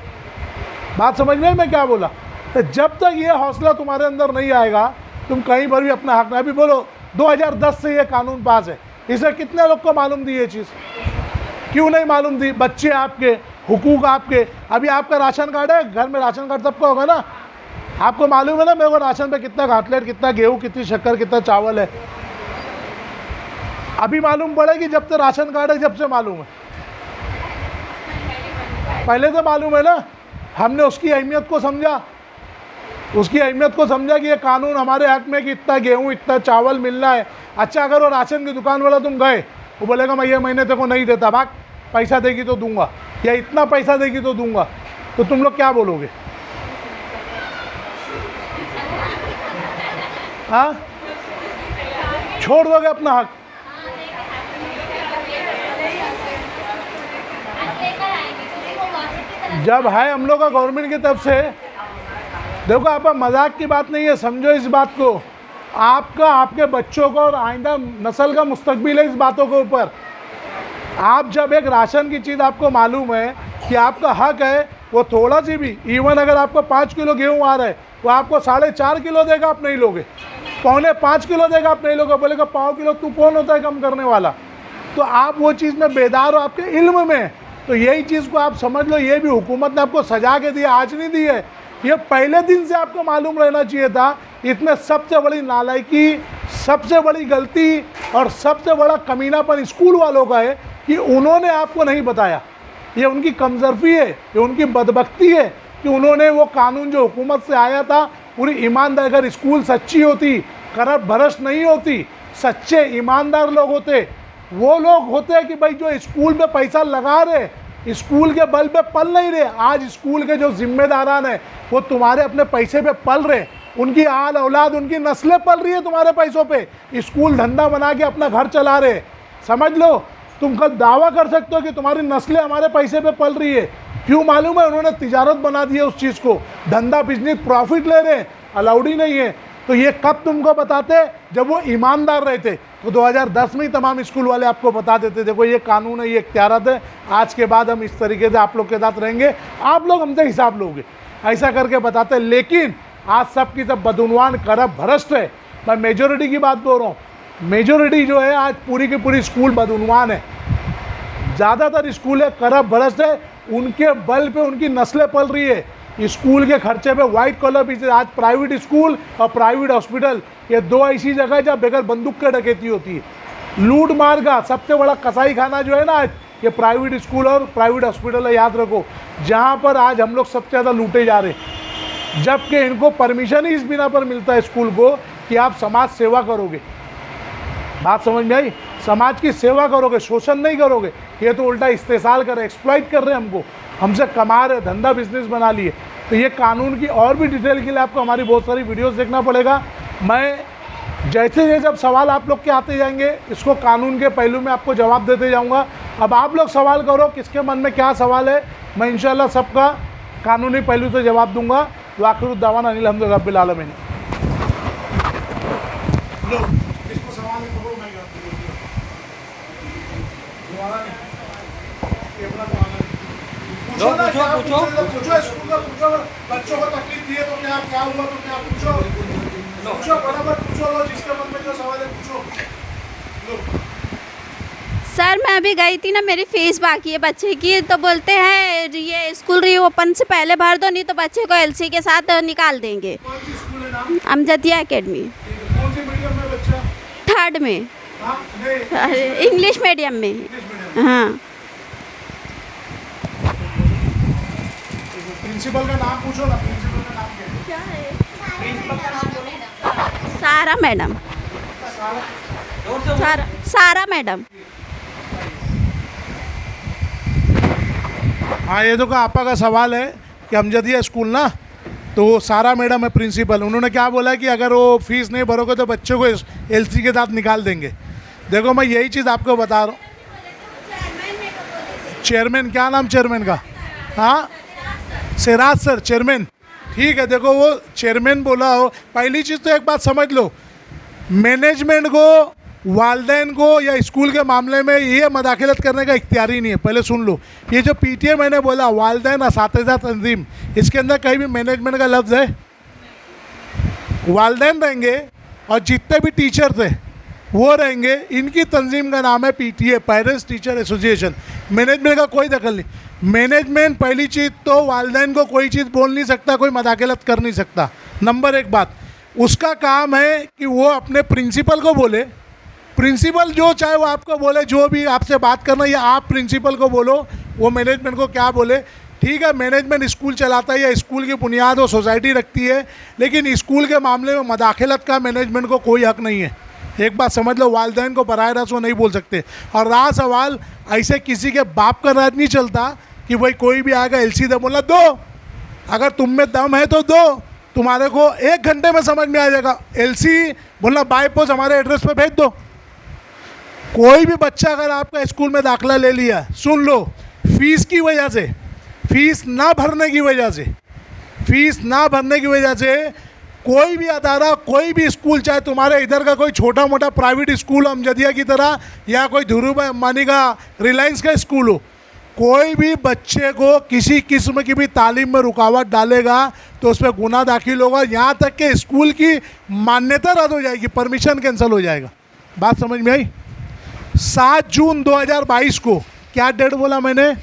बात समझ में मैं क्या बोला। तो जब तक ये हौसला तुम्हारे अंदर नहीं आएगा, तुम कहीं पर भी अपना हक नहीं। अभी बोलो 2010 से ये कानून पास है, इसे कितने लोग को मालूम दी ये चीज़, क्यों नहीं मालूम दी। बच्चे आपके, हुकूक आपके। अभी आपका राशन कार्ड है, घर में राशन कार्ड सबका होगा ना, आपको मालूम है ना मेरे को राशन पे कितना घाटलेट, कितना गेहूँ, कितनी शक्कर, कितना चावल है। अभी मालूम पड़ेगी जब से राशन कार्ड है, जब से मालूम है। पहले तो मालूम है ना, हमने उसकी अहमियत को समझा, उसकी अहमियत को समझा कि ये कानून हमारे हक में कि इतना गेहूँ, इतना चावल मिलना है। अच्छा, अगर वो राशन की दुकान वाला तुम गए, वो बोलेगा मैं ये महीने तेरे को नहीं देता, भाग, पैसा देगी तो दूंगा, या इतना पैसा देगी तो दूंगा, तो तुम लोग क्या बोलोगे? हाँ, छोड़ दोगे अपना हक? जब है हम लोग का गवर्नमेंट की तरफ से, देखो आप मजाक की बात नहीं है, समझो इस बात को। आपका, आपके बच्चों को और आइंदा नस्ल का मुस्तकबिल है इस बातों के ऊपर। आप जब एक राशन की चीज़ आपको मालूम है कि आपका हक है, वो थोड़ा सी भी, इवन अगर आपको 5 किलो गेहूँ आ रहा है, वो आपको 4.5 किलो देगा, आप नहीं लोगे। 4.25 किलो देगा, आप नहीं लोगे। बोलेगा 1/4 किलो, तू कौन होता है कम करने वाला। तो आप वो चीज़ में बेदार हो, आपके इल्म में। तो यही चीज़ को आप समझ लो, ये भी हुकूमत ने आपको सजा के दिया, आज नहीं दी है, ये पहले दिन से आपको मालूम रहना चाहिए था। इसमें सबसे बड़ी नालायकी, सबसे बड़ी गलती और सबसे बड़ा कमीनापन स्कूल वालों का है कि उन्होंने आपको नहीं बताया। ये उनकी कमजोरी है, ये उनकी बदबख्ती है कि उन्होंने वो कानून जो हुकूमत से आया था, पूरी ईमानदार, अगर स्कूल सच्ची होती, करप्ट भ्रष्ट नहीं होती, सच्चे ईमानदार लोग होते, वो लोग होते कि भाई जो स्कूल में पैसा लगा रहे, स्कूल के बल पे पल नहीं रहे। आज स्कूल के जो जिम्मेदारान हैं वो तुम्हारे अपने पैसे पे पल रहे, उनकी आल औलाद, उनकी नस्लें पल रही है तुम्हारे पैसों पे। स्कूल धंधा बना के अपना घर चला रहे। समझ लो, तुम कल दावा कर सकते हो कि तुम्हारी नस्लें हमारे पैसे पे पल रही है। क्यों मालूम है? उन्होंने तिजारत बना दी है उस चीज़ को, धंधा बिजनेस, प्रॉफिट ले रहे हैं, अलाउड ही नहीं है। तो ये कब तुमको बताते? जब वो ईमानदार रहे थे। तो 2010 में ही तमाम स्कूल वाले आपको बता देते, देखो ये कानून है, ये इख्तियारात है, आज के बाद हम इस तरीके से आप लोग के साथ रहेंगे, आप लोग हमसे हिसाब लोगे, ऐसा करके बताते। लेकिन आज सब की सब बदउनवान, करप्ट, भ्रष्ट है। मैं मेजोरिटी की बात बोल रहा हूँ, मेजोरिटी जो है आज पूरी की पूरी स्कूल बदउनवान है। ज़्यादातर स्कूल है करप्ट, भ्रष्ट है, उनके बल पे उनकी नस्लें पल रही है। स्कूल के खर्चे पे वाइट कॉलर बिजनेस, आज प्राइवेट स्कूल और प्राइवेट हॉस्पिटल, ये दो ऐसी जगह है जहाँ बगैर बंदूक के डकैती होती है। लूट मार का सबसे बड़ा कसाई खाना जो है ना आज, ये प्राइवेट स्कूल और प्राइवेट हॉस्पिटल है, याद रखो, जहाँ पर आज हम लोग सबसे ज़्यादा लूटे जा रहे हैं। जबकि इनको परमिशन ही इस बिना पर मिलता है स्कूल को कि आप समाज सेवा करोगे। बात समझ में आई? समाज की सेवा करोगे, शोषण नहीं करोगे। ये तो उल्टा इस्तेसाल कर रहे, एक्सप्लॉइट कर रहे हैं हमको, हमसे कमा रहे, धंधा बिजनेस बना लिए। तो ये कानून की और भी डिटेल के लिए आपको हमारी बहुत सारी वीडियोस देखना पड़ेगा। मैं जैसे ये जब सवाल आप लोग के आते जाएंगे, इसको कानून के पहलू में आपको जवाब देते जाऊंगा। अब आप लोग सवाल करो किसके मन में क्या सवाल है, मैं इंशाल्लाह सबका कानूनी पहलू से जवाब दूंगा। वाखिर दावाना अनिल हम्दुलिल्लाह रब्बिल आलमीन। लो, पूछो। बच्चों को तकलीफ दी है तो क्या हुआ, तो क्या पूछो बराबर पूछो, लो जिसके मन में जो सवाल है पूछो। लो सर मैं अभी गई थी ना, मेरी फीस बाकी है बच्चे की, तो बोलते हैं ये स्कूल रीओपन से पहले भर दो, नहीं तो बच्चे को एलसी के साथ निकाल देंगे। कौन सी स्कूल है नाम? अमजदिया एकेडमी, कौन सी मीडियम में बच्चा? 3rd में। हाँ नहीं, अरे इंग्लिश मीडियम में। English medium. हाँ प्रिंसिपल का नाम पूछो ना, प्रिंसिपल का नाम क्या है? सारा मैडम, सारा मैडम। हाँ ये देखो आपा का सवाल है कि अमजदिया स्कूल ना, तो सारा मैडम है प्रिंसिपल। उन्होंने क्या बोला कि अगर वो फीस नहीं भरोगे तो बच्चों को एलसी के साथ निकाल देंगे। देखो मैं यही चीज़ आपको बता रहा हूँ। चेयरमैन, क्या नाम चेयरमैन का? हाँ सिराज सर, चेयरमैन। ठीक है, देखो वो चेयरमैन बोला हो। पहली चीज़ तो एक बात समझ लो, मैनेजमेंट को, वालदैन को या स्कूल के मामले में ये मदाखलत करने का इख्तियार ही नहीं है। पहले सुन लो, ये जो पीटीए मैंने बोला, वालदैन असातिज़ा तंजीम, इसके अंदर कहीं भी मैनेजमेंट का लफ्ज़ है? वालदैन रहेंगे और जितने भी टीचर थे वो रहेंगे। इनकी तंजीम का नाम है PTA, parents teacher association. Management का कोई दखल नहीं। मैनेजमेंट पहली चीज़ तो वालदैन को कोई चीज़ बोल नहीं सकता, कोई मदाखलत कर नहीं सकता। नंबर एक बात, उसका काम है कि वो अपने प्रिंसिपल को बोले, प्रिंसिपल जो चाहे वो आपको बोले, जो भी आपसे बात करना या आप प्रिंसिपल को बोलो, वो मैनेजमेंट को क्या बोले। ठीक है, मैनेजमेंट स्कूल चलाता है या स्कूल की बुनियाद वो सोसाइटी रखती है, लेकिन स्कूल के मामले में मदाखलत का मैनेजमेंट को कोई हक नहीं है। एक बात समझ लो, वालिदैन को बराह रास्त वो नहीं बोल सकते। और रहा सवाल, ऐसे किसी के बाप का राज नहीं चलता कि भाई कोई भी आएगा एलसी दे, बोला दो, अगर तुम में दम है तो दो, तुम्हारे को 1 घंटे में समझ में आ जाएगा। एलसी बोलना बाय पोस्ट हमारे एड्रेस पे भेज दो। कोई भी बच्चा अगर आपका स्कूल में दाखिला ले लिया, सुन लो, फीस की वजह से, फीस ना भरने की वजह से, फीस ना भरने की वजह से कोई भी अदारा, कोई भी स्कूल, चाहे तुम्हारे इधर का कोई छोटा मोटा प्राइवेट स्कूल हो अमजदिया की तरह, या कोई धीरू भाई अंबानी का रिलायंस का स्कूल हो, कोई भी बच्चे को किसी किस्म की भी तालीम में रुकावट डालेगा तो उस पर गुनाह दाखिल होगा। यहाँ तक कि स्कूल की मान्यता रद्द हो जाएगी, परमिशन कैंसिल हो जाएगा। बात समझ में आई? 7 जून 2022 को, क्या डेट बोला मैंने?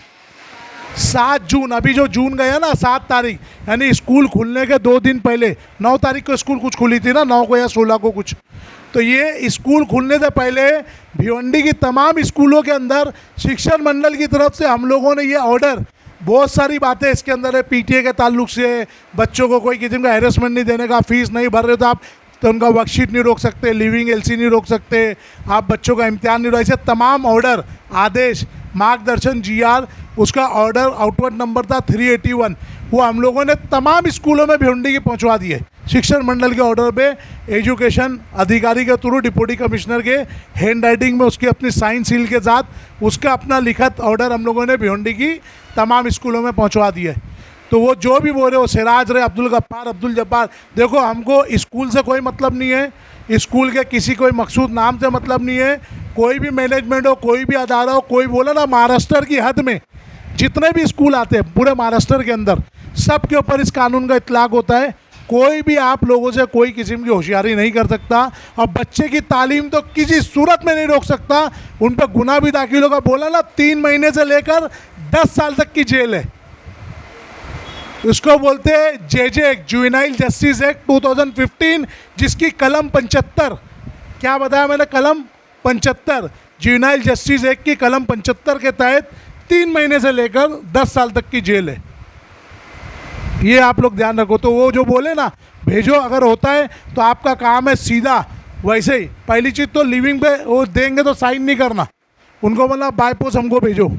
7 जून, अभी जो जून गया ना, 7 तारीख, यानी स्कूल खुलने के 2 दिन पहले, 9 तारीख को स्कूल कुछ खुली थी ना, 9 को या 16 को कुछ, तो ये स्कूल खुलने से पहले भिवंडी की तमाम स्कूलों के अंदर शिक्षण मंडल की तरफ से हम लोगों ने ये ऑर्डर, बहुत सारी बातें इसके अंदर है पीटीए के ताल्लुक से, बच्चों को कोई किस्म का हैरेसमेंट नहीं देने का, फीस नहीं भर रहे तो आप तो उनका वर्कशीट नहीं रोक सकते, लिविंग एलसी नहीं रोक सकते, आप बच्चों का इम्तिहान नहीं रोक, ऐसे तमाम ऑर्डर, आदेश, मार्गदर्शन, जीआर, उसका ऑर्डर आउटवर्ड नंबर था 381, वो हम लोगों ने तमाम स्कूलों में भिवंडी की पहुंचवा दिए। शिक्षण मंडल के ऑर्डर पे एजुकेशन अधिकारी के थ्रू डिप्टी कमिश्नर के हैंड राइटिंग में उसकी अपनी साइन सील के साथ उसका अपना लिखित ऑर्डर हम लोगों ने भिवंडी की तमाम स्कूलों में पहुंचवा दिए। तो वो जो भी बोल रहे हो, सिराज रहे, अब्दुल गफ्फार, अब्दुल जब्बार, देखो हमको स्कूल से कोई मतलब नहीं है, स्कूल के किसी कोई मकसूद नाम से मतलब नहीं है। कोई भी मैनेजमेंट हो, कोई भी अदारा हो, कोई बोला ना, महाराष्ट्र की हद में जितने भी स्कूल आते हैं पूरे महाराष्ट्र के अंदर, सब के ऊपर इस कानून का इतलाक होता है। कोई भी आप लोगों से कोई किस्म की होशियारी नहीं कर सकता और बच्चे की तालीम तो किसी सूरत में नहीं रोक सकता। उन पर गुनाह भी दाखिल होगा। बोला ना, 3 महीने से लेकर 10 साल तक की जेल है। उसको बोलते हैं JJ act, juvenile justice act 2015, जिसकी कलम 75, क्या बताया मैंने, कलम 75, जुवेनाइल जस्टिस एक्ट की कलम 75 के तहत 3 महीने से लेकर 10 साल तक की जेल है। ये आप लोग ध्यान रखो। तो वो जो बोले ना, भेजो, अगर होता है तो आपका काम है सीधा वैसे ही, पहली चीज़ तो लिविंग पे वो देंगे तो साइन नहीं करना, उनको बोला बाय पोस्ट हमको भेजो,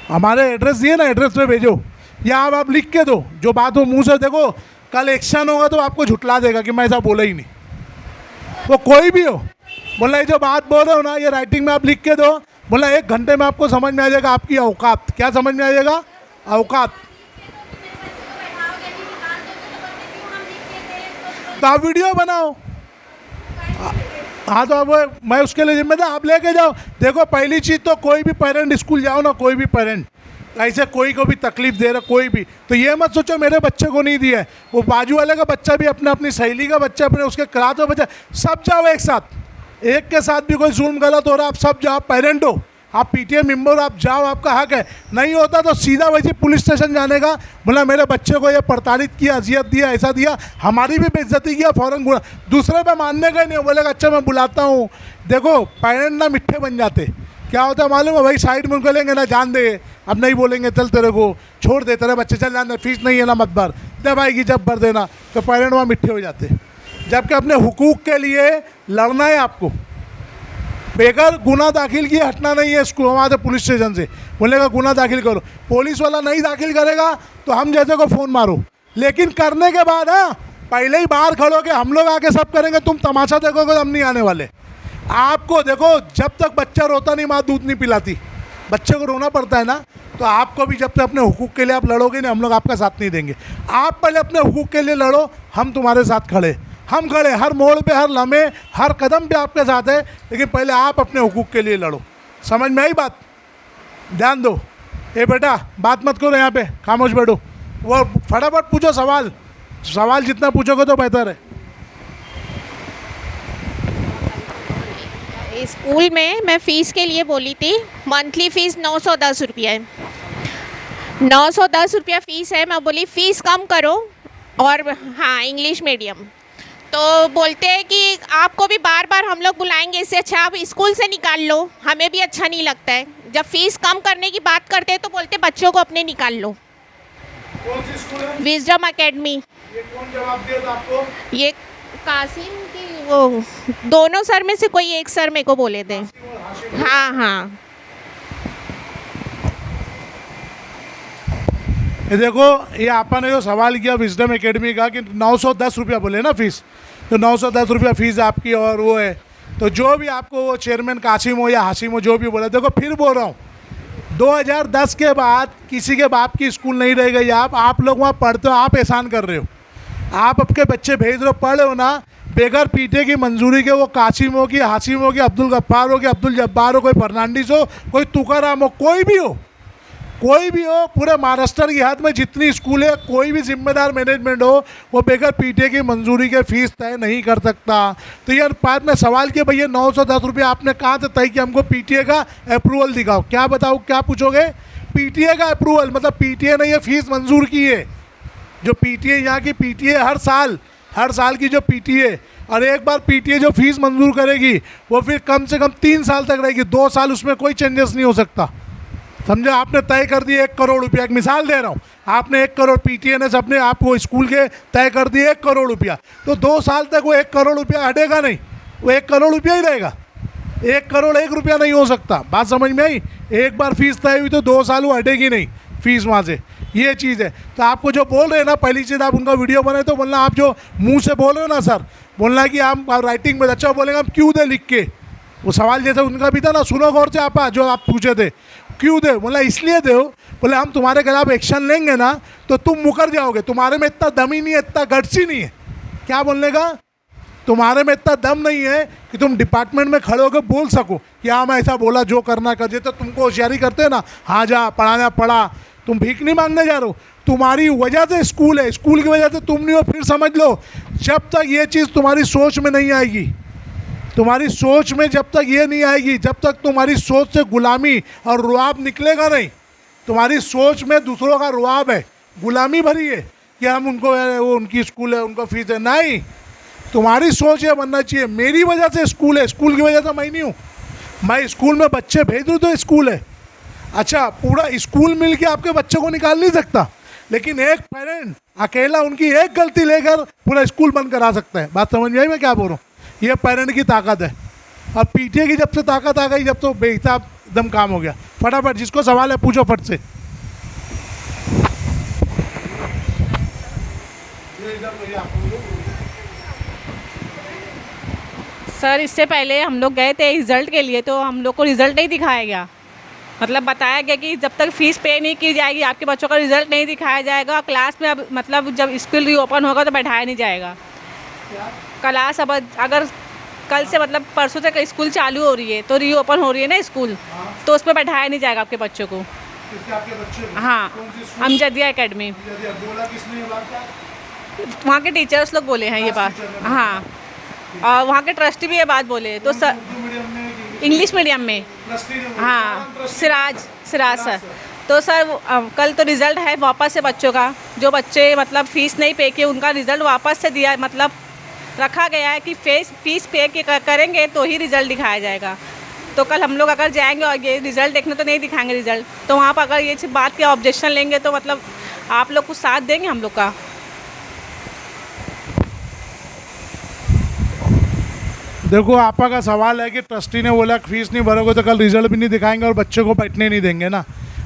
हमारे एड्रेस दिए ना, एड्रेस पे भेजो, या आप लिख के दो, जो बात हो मुंह से। देखो कल एक्शन होगा तो आपको झुटला देगा कि मैं ऐसा बोला ही नहीं। वो कोई भी हो। बोला ये जो बात बोल रहे हो ना, ये राइटिंग में आप लिख के दो। बोला 1 घंटे में आपको समझ में आ जाएगा आपकी औकात। क्या समझ में आ जाएगा? औकात। तो आप वीडियो बनाओ। हाँ तो अब मैं उसके लिए जिम्मेदार, आप लेके जाओ। देखो पहली चीज़ तो कोई भी पेरेंट स्कूल जाओ ना, कोई भी पेरेंट ऐसे कोई को भी तकलीफ दे रहा कोई भी, तो ये मत सोचो मेरे बच्चे को नहीं दिया है, वो बाजू वाले का बच्चा भी अपने अपनी सहेली का बच्चा अपने उसके क्लास का बच्चा, सब जाओ एक साथ। एक के साथ भी कोई जुल्म गलत हो रहा आप सब जाओ, पेरेंट हो आप, पीटीए मेंबर आप जाओ, आपका हक है। नहीं होता तो सीधा वैसे पुलिस स्टेशन जाने का। बोला मेरे बच्चे को ये प्रताड़ित किया, अजियत दिया, ऐसा दिया, हमारी भी बेइज्जती किया, फ़ौरन बुला। दूसरे पे मानने का ही नहीं, बोलेगा अच्छा मैं बुलाता हूँ। देखो पेरेंट ना मिठ्ठे बन जाते, क्या होता है मालूम है भाई, साइड में उनको लेंगे ना, जान दे अब नहीं बोलेंगे, चल तेरे को छोड़ दे, तेरे बच्चे चल जाने, फीस नहीं है ना मत भर, जब आएगी जब भर देना। तो पेरेंट वहाँ मिठ्ठे हो जाते। जबकि अपने हुकूक के लिए लड़ना है आपको। बेगर गुना दाखिल किए हटना नहीं है स्कूल वहाँ से पुलिस स्टेशन से, बोलेगा गुना दाखिल करो, पुलिस वाला नहीं दाखिल करेगा तो हम जैसे को फ़ोन मारो। लेकिन करने के बाद हाँ पहले ही बाहर खड़ोगे, हम लोग आके सब करेंगे, तुम तमाशा देखोगे, हम नहीं आने वाले। आपको देखो जब तक बच्चा रोता नहीं माँ दूध नहीं पिलाती, बच्चे को रोना पड़ता है ना, तो आपको भी जब तक अपने हुकूक के लिए आप लड़ोगे नहीं, हम लोग आपका साथ नहीं देंगे। आप पहले अपने हुकूक के लिए लड़ो, हम तुम्हारे साथ खड़े, हम खड़े हर मोड़ पे, हर लम्हे, हर कदम पे आपके साथ है। लेकिन पहले आप अपने हुकूक के लिए लड़ो। समझ में आई बात? ध्यान दो। ए बेटा बात मत करो यहाँ पे, खामोश बैठो। वो फटाफट पूछो सवाल, सवाल जितना पूछोगे तो बेहतर है। स्कूल में मैं फ़ीस के लिए बोली थी, मंथली फ़ीस 910 रुपया है, 910 रुपया फ़ीस है। मैं बोली फ़ीस कम करो, और हाँ इंग्लिश मीडियम। तो बोलते हैं कि आपको भी बार बार हम लोग बुलाएंगे, इससे अच्छा आप स्कूल से निकाल लो, हमें भी अच्छा नहीं लगता है। जब फ़ीस कम करने की बात करते हैं तो बोलते बच्चों को अपने निकाल लो। कौन सी स्कूल है? Wisdom academy. ये कौन जवाब दिया था आपको? ये कासिम की वो दोनों सर में से कोई एक सर मेरे को बोले थे। हाँ हाँ। ये देखो, ये आपा ने जो सवाल किया विजडम एकेडमी का कि 910 रुपया बोले ना फीस, तो 910 रुपया फ़ीस आपकी और वो है। तो जो भी आपको वो चेयरमैन कासिम हो या हासिम हो जो भी बोला, देखो फिर बोल रहा हूँ 2010 के बाद किसी के बाप की स्कूल नहीं रह गई। आप लोग वहाँ पढ़ते हो, आप एहसान कर रहे हो, आप आपके बच्चे भेज रहे हो, पढ़ रहे हो ना, बेगर पीटे की मंजूरी के, वो कासिम हो कि हासिम हो कि अब्दुल गफ्फार हो कि अब्दुल जब्बार हो, कोई फर्नांडिस हो, कोई तुकाराम हो, कोई भी हो, कोई भी हो, पूरे महाराष्ट्र के हाथ में जितनी स्कूल है, कोई भी जिम्मेदार मैनेजमेंट हो, वो बेगर पीटीए की मंजूरी के फ़ीस तय नहीं कर सकता। तो यार बाद में सवाल किया भैया 910 रुपये आपने कहाँ से तय किया, हमको पीटीए का अप्रूवल दिखाओ। क्या बताओ, क्या पूछोगे? पीटीए का अप्रूवल, मतलब पीटीए ने ये फ़ीस मंजूर की है। जो पीटीए यहाँ की पीटीए हर साल की जो पीटीए, और एक बार पीटीए जो फीस मंजूर करेगी वो फिर कम से कम 3 साल तक रहेगी, 2 साल उसमें कोई चेंजेस नहीं हो सकता। समझे? आपने तय कर दिए 1 करोड़ रुपया, एक मिसाल दे रहा हूँ, आपने 1 करोड़ पीटीए ने अपने आपको स्कूल के तय कर दिए 1 करोड़ रुपया, तो 2 साल तक वो 1 करोड़ रुपया हटेगा नहीं, वो 1 करोड़ रुपया ही रहेगा। 1 करोड़ 1 रुपया नहीं हो सकता। बात समझ में आई? एक बार फीस तय हुई तो 2 साल वो हटेगी नहीं फीस वहाँ से, ये चीज़ है। तो आपको जो बोल रहे हैं ना, पहली चीज़ आप उनका वीडियो बनाए तो बोलना, आप जो मुंह से बोल रहे हो ना सर, बोलना कि हम राइटिंग में, अच्छा बोलेंगे हम क्यों दे लिख के। वो सवाल जैसे उनका भी था ना, सुनो गौर से आपा, जो आप पूछे थे क्यों दे, बोला इसलिए दो, बोले हम तुम्हारे खिलाफ एक्शन लेंगे ना तो तुम मुकर जाओगे, तुम्हारे में इतना दम ही नहीं है, इतना गट्स ही नहीं है। क्या बोलने का? तुम्हारे में इतना दम नहीं है कि तुम डिपार्टमेंट में खड़े होकर बोल सको कि हाँ मैं ऐसा बोला, जो करना कर। तो तुमको होशियारी करते हैं ना, हाँ जा पढ़ाना पढ़ा, तुम भीख नहीं मांगने जा रहे हो, तुम्हारी वजह से स्कूल है, स्कूल की वजह से तुम नहीं हो। फिर समझ लो, जब तक ये चीज़ तुम्हारी सोच में नहीं आएगी, तुम्हारी सोच में जब तक ये नहीं आएगी, जब तक तुम्हारी सोच से गुलामी और रुआब निकलेगा नहीं, तुम्हारी सोच में दूसरों का रुआब है, गुलामी भरी है कि हम उनको, वो उनकी स्कूल है, उनको फीस है, नहीं, तुम्हारी सोच ये बनना चाहिए मेरी वजह से स्कूल है, स्कूल की वजह से मैं नहीं हूँ। मैं स्कूल में बच्चे भेज दूँ तो स्कूल है। अच्छा, पूरा स्कूल मिल के आपके बच्चे को निकाल नहीं सकता, लेकिन एक पेरेंट अकेला उनकी एक गलती लेकर पूरा स्कूल बंद करा सकता है। बात समझ में आई मैं क्या बोल रहा हूँ? ये पेरेंट की ताकत है। और पीटीए की जब से ताकत आ गई, जब तो बेहिसाब एकदम काम हो गया। फटाफट जिसको सवाल है पूछो फट से। सर इससे पहले हम लोग गए थे रिज़ल्ट के लिए, तो हम लोग को रिज़ल्ट नहीं दिखाया गया। मतलब बताया गया कि जब तक फ़ीस पे नहीं की जाएगी आपके बच्चों का रिज़ल्ट नहीं दिखाया जाएगा। क्लास में अब मतलब जब स्कूल रीओपन होगा तो बैठाया नहीं जाएगा क्लास। अब अगर कल से मतलब परसों तक स्कूल चालू हो रही है तो रीओपन हो रही है ना स्कूल, तो उस पर बैठाया नहीं जाएगा आपके बच्चों को। आपके बच्चे को? हाँ, कौन सी स्कूल? अमजदिया एकेडमी। बोला किसने ये बात? वहाँ के टीचर्स लोग बोले हैं ये बात। हाँ, और वहाँ के ट्रस्टी भी ये बात बोले। तो सर इंग्लिश मीडियम में, हाँ, सिराज सर। तो सर कल तो रिज़ल्ट है वापस से बच्चों का, जो बच्चे मतलब फ़ीस नहीं पे किए उनका रिज़ल्ट वापस से दिया, मतलब रखा गया है कि फ़ीस पे करेंगे तो ही रिज़ल्ट दिखाया जाएगा। तो कल हम लोग अगर जाएंगे और ये रिज़ल्ट देखने तो नहीं दिखाएंगे रिज़ल्ट, तो वहाँ पर अगर ये बात के ऑब्जेक्शन लेंगे तो मतलब आप लोग कुछ साथ देंगे हम लोग का? देखो, आपा का सवाल है कि ट्रस्टी ने बोला कि फीस नहीं भरोगे तो कल रिजल्ट भी नहीं दिखाएंगे और बच्चे को बैठने नहीं देंगे ना।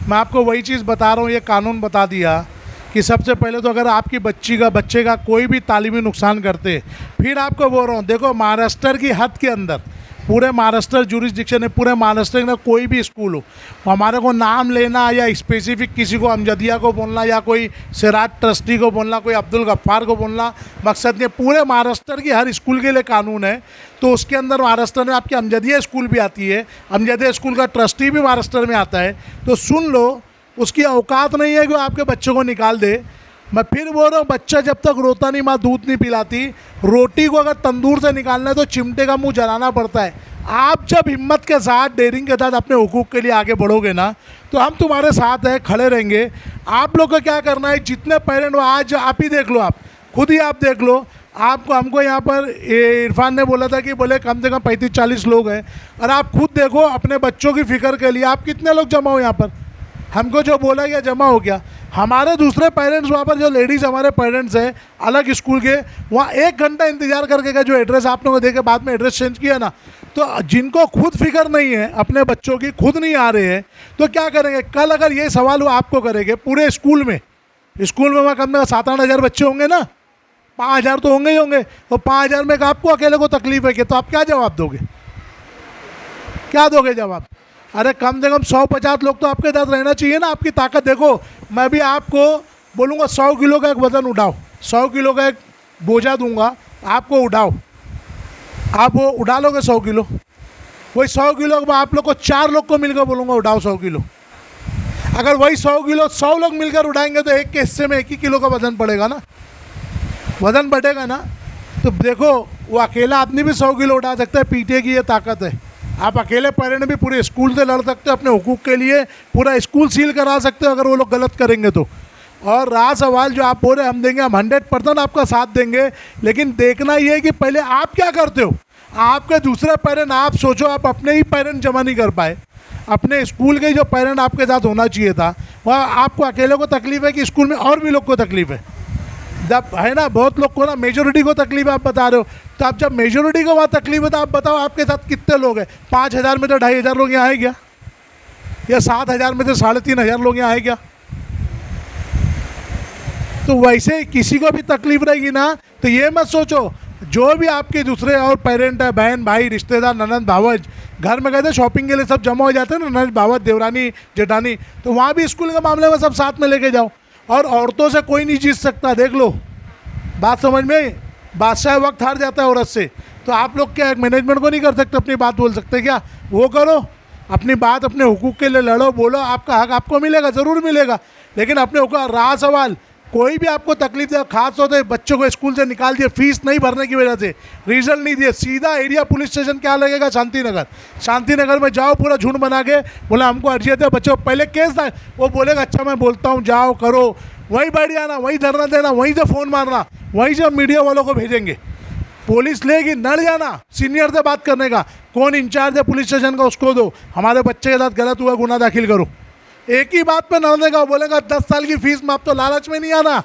मैं आपको वही चीज़ बता रहा हूँ, ये कानून बता दिया कि सबसे पहले तो अगर आपकी बच्चे का कोई भी तालीमी नुकसान करते, फिर आपको बोल रहा हूँ, देखो महाराष्ट्र की हद के अंदर, पूरे महाराष्ट्र जुरिस्डिक्शन है, पूरे महाराष्ट्र में कोई भी स्कूल हो, हमारे को नाम लेना या स्पेसिफिक किसी को अमजदिया को बोलना या कोई सिराज ट्रस्टी को बोलना, कोई अब्दुल गफ्फार को बोलना मकसद नहीं। पूरे महाराष्ट्र की हर स्कूल के लिए कानून है। तो उसके अंदर महाराष्ट्र में आपकी अमजदिया स्कूल भी आती है, अमजदिया स्कूल का ट्रस्टी भी महाराष्ट्र में आता है। तो सुन लो, उसकी औकात नहीं है कि वो आपके बच्चों को निकाल दे। मैं फिर बोल रहा हूँ, बच्चा जब तक रोता नहीं माँ दूध नहीं पिलाती। रोटी को अगर तंदूर से निकालना है तो चिमटे का मुंह जलाना पड़ता है। आप जब हिम्मत के साथ, डेयरिंग के साथ अपने हुकूक के लिए आगे बढ़ोगे ना, तो हम तुम्हारे साथ हैं, खड़े रहेंगे। आप लोग को क्या करना है, जितने पेरेंट हो, आज आप ही देख लो, आप खुद ही आप देख लो। आपको हमको यहाँ पर इरफान ने बोला था कि बोले कम से कम 35-40 लोग हैं, और आप खुद देखो अपने बच्चों की फ़िक्र के लिए आप कितने लोग जमा हो यहाँ पर। हमको जो बोला गया जमा हो गया। हमारे दूसरे पेरेंट्स वहाँ पर, जो लेडीज़ हमारे पेरेंट्स हैं अलग स्कूल के, वहाँ 1 घंटा इंतज़ार करके गए। जो एड्रेस आप लोगों को देखे बाद में एड्रेस चेंज किया ना, तो जिनको खुद फिक्र नहीं है अपने बच्चों की, खुद नहीं आ रहे हैं, तो क्या करेंगे? कल अगर ये सवाल वो आपको करेंगे पूरे स्कूल में वहाँ कम से कम 7-8 हज़ार बच्चे होंगे ना, 5 हज़ार तो होंगे ही होंगे। और 5 हज़ार में आपको अकेले को तकलीफ है कि, तो आप क्या जवाब दोगे? क्या दोगे जवाब? अरे कम से कम 100-50 लोग तो आपके साथ रहना चाहिए ना। आपकी ताकत देखो, मैं भी आपको बोलूँगा 100 किलो का एक वज़न उठाओ, 100 किलो का एक बोझा दूंगा आपको, उठाओ। आप वो उठा लोगे 100 किलो? वही 100 किलो आप लोग को 4 लोग को मिलकर बोलूँगा उठाओ 100 किलो। अगर वही 100 किलो 100 लोग मिलकर उठाएंगे तो एक के हिस्से में 1 ही किलो का वज़न पड़ेगा ना, वज़न बढ़ेगा ना। तो देखो, वो अकेला आदमी भी 100 किलो उठा सकता है, पीटे की ये ताकत है। आप अकेले पेरेंट भी पूरे स्कूल से लड़ सकते हो अपने हुकूक के लिए, पूरा स्कूल सील करा सकते हो अगर वो लोग गलत करेंगे तो। और रहा सवाल जो आप बोल रहे हम देंगे, हम 100% आपका साथ देंगे, लेकिन देखना ये है कि पहले आप क्या करते हो। आपके दूसरे पेरेंट, आप सोचो, आप अपने ही पेरेंट जमा नहीं कर पाए, अपने स्कूल के जो पेरेंट आपके साथ होना चाहिए था, वहाँ आपको अकेले को तकलीफ है कि स्कूल में और भी लोग को तकलीफ है? जब है ना, बहुत लोग को ना, मेजोरिटी को तकलीफ आप बता रहे हो। तो आप जब मेजोरिटी को वहाँ तकलीफ है तो आप बताओ आपके साथ कितने लोग हैं? 5 हज़ार में तो 2,500 लोग यहाँ आए क्या? या 7 हज़ार में तो 3,500 लोग यहाँ आए क्या? तो वैसे किसी को भी तकलीफ रहेगी ना, तो ये मत सोचो जो भी आपके दूसरे और पेरेंट है, बहन भाई रिश्तेदार ननद भावज, घर में गए थे शॉपिंग के लिए, सब जमा हो जाते हैं ना, ननद भावज देवरानी जेठानी, तो वहाँ भी स्कूल के मामले में सब साथ में लेके जाओ। और औरतों से कोई नहीं जीत सकता, देख लो, बात समझ में। बादशाह वक्त हार जाता है औरत से। तो आप लोग क्या मैनेजमेंट को नहीं कर सकते, अपनी बात बोल सकते क्या? वो करो, अपनी बात अपने हुकूक के लिए लड़ो, बोलो, आपका हक आपको मिलेगा, ज़रूर मिलेगा। लेकिन अपने हुकूक, रहा सवाल कोई भी आपको तकलीफ दे, खास तौर से बच्चों को स्कूल से निकाल दिए फीस नहीं भरने की वजह से, रिजल्ट नहीं दिए, सीधा एरिया पुलिस स्टेशन क्या लगेगा? शांतिनगर में जाओ, पूरा झुंड बना के बोला हमको अर्जियत है बच्चों, पहले केस था, वो बोलेगा अच्छा मैं बोलता हूँ, जाओ करो, वहीं बैठ जाना, वहीं धरना देना, वहीं से फ़ोन मारना, वहीं से मीडिया वालों को भेजेंगे, पुलिस लेगी, नड़ जाना, सीनियर से बात करने का, कौन इंचार्ज है पुलिस स्टेशन का उसको दो, हमारे बच्चे के साथ गलत हुआ गुनाह दाखिल करो। एक ही बात पे नड़ने का, बोलेगा 10 साल की फीस माफ, तो लालच में नहीं आना,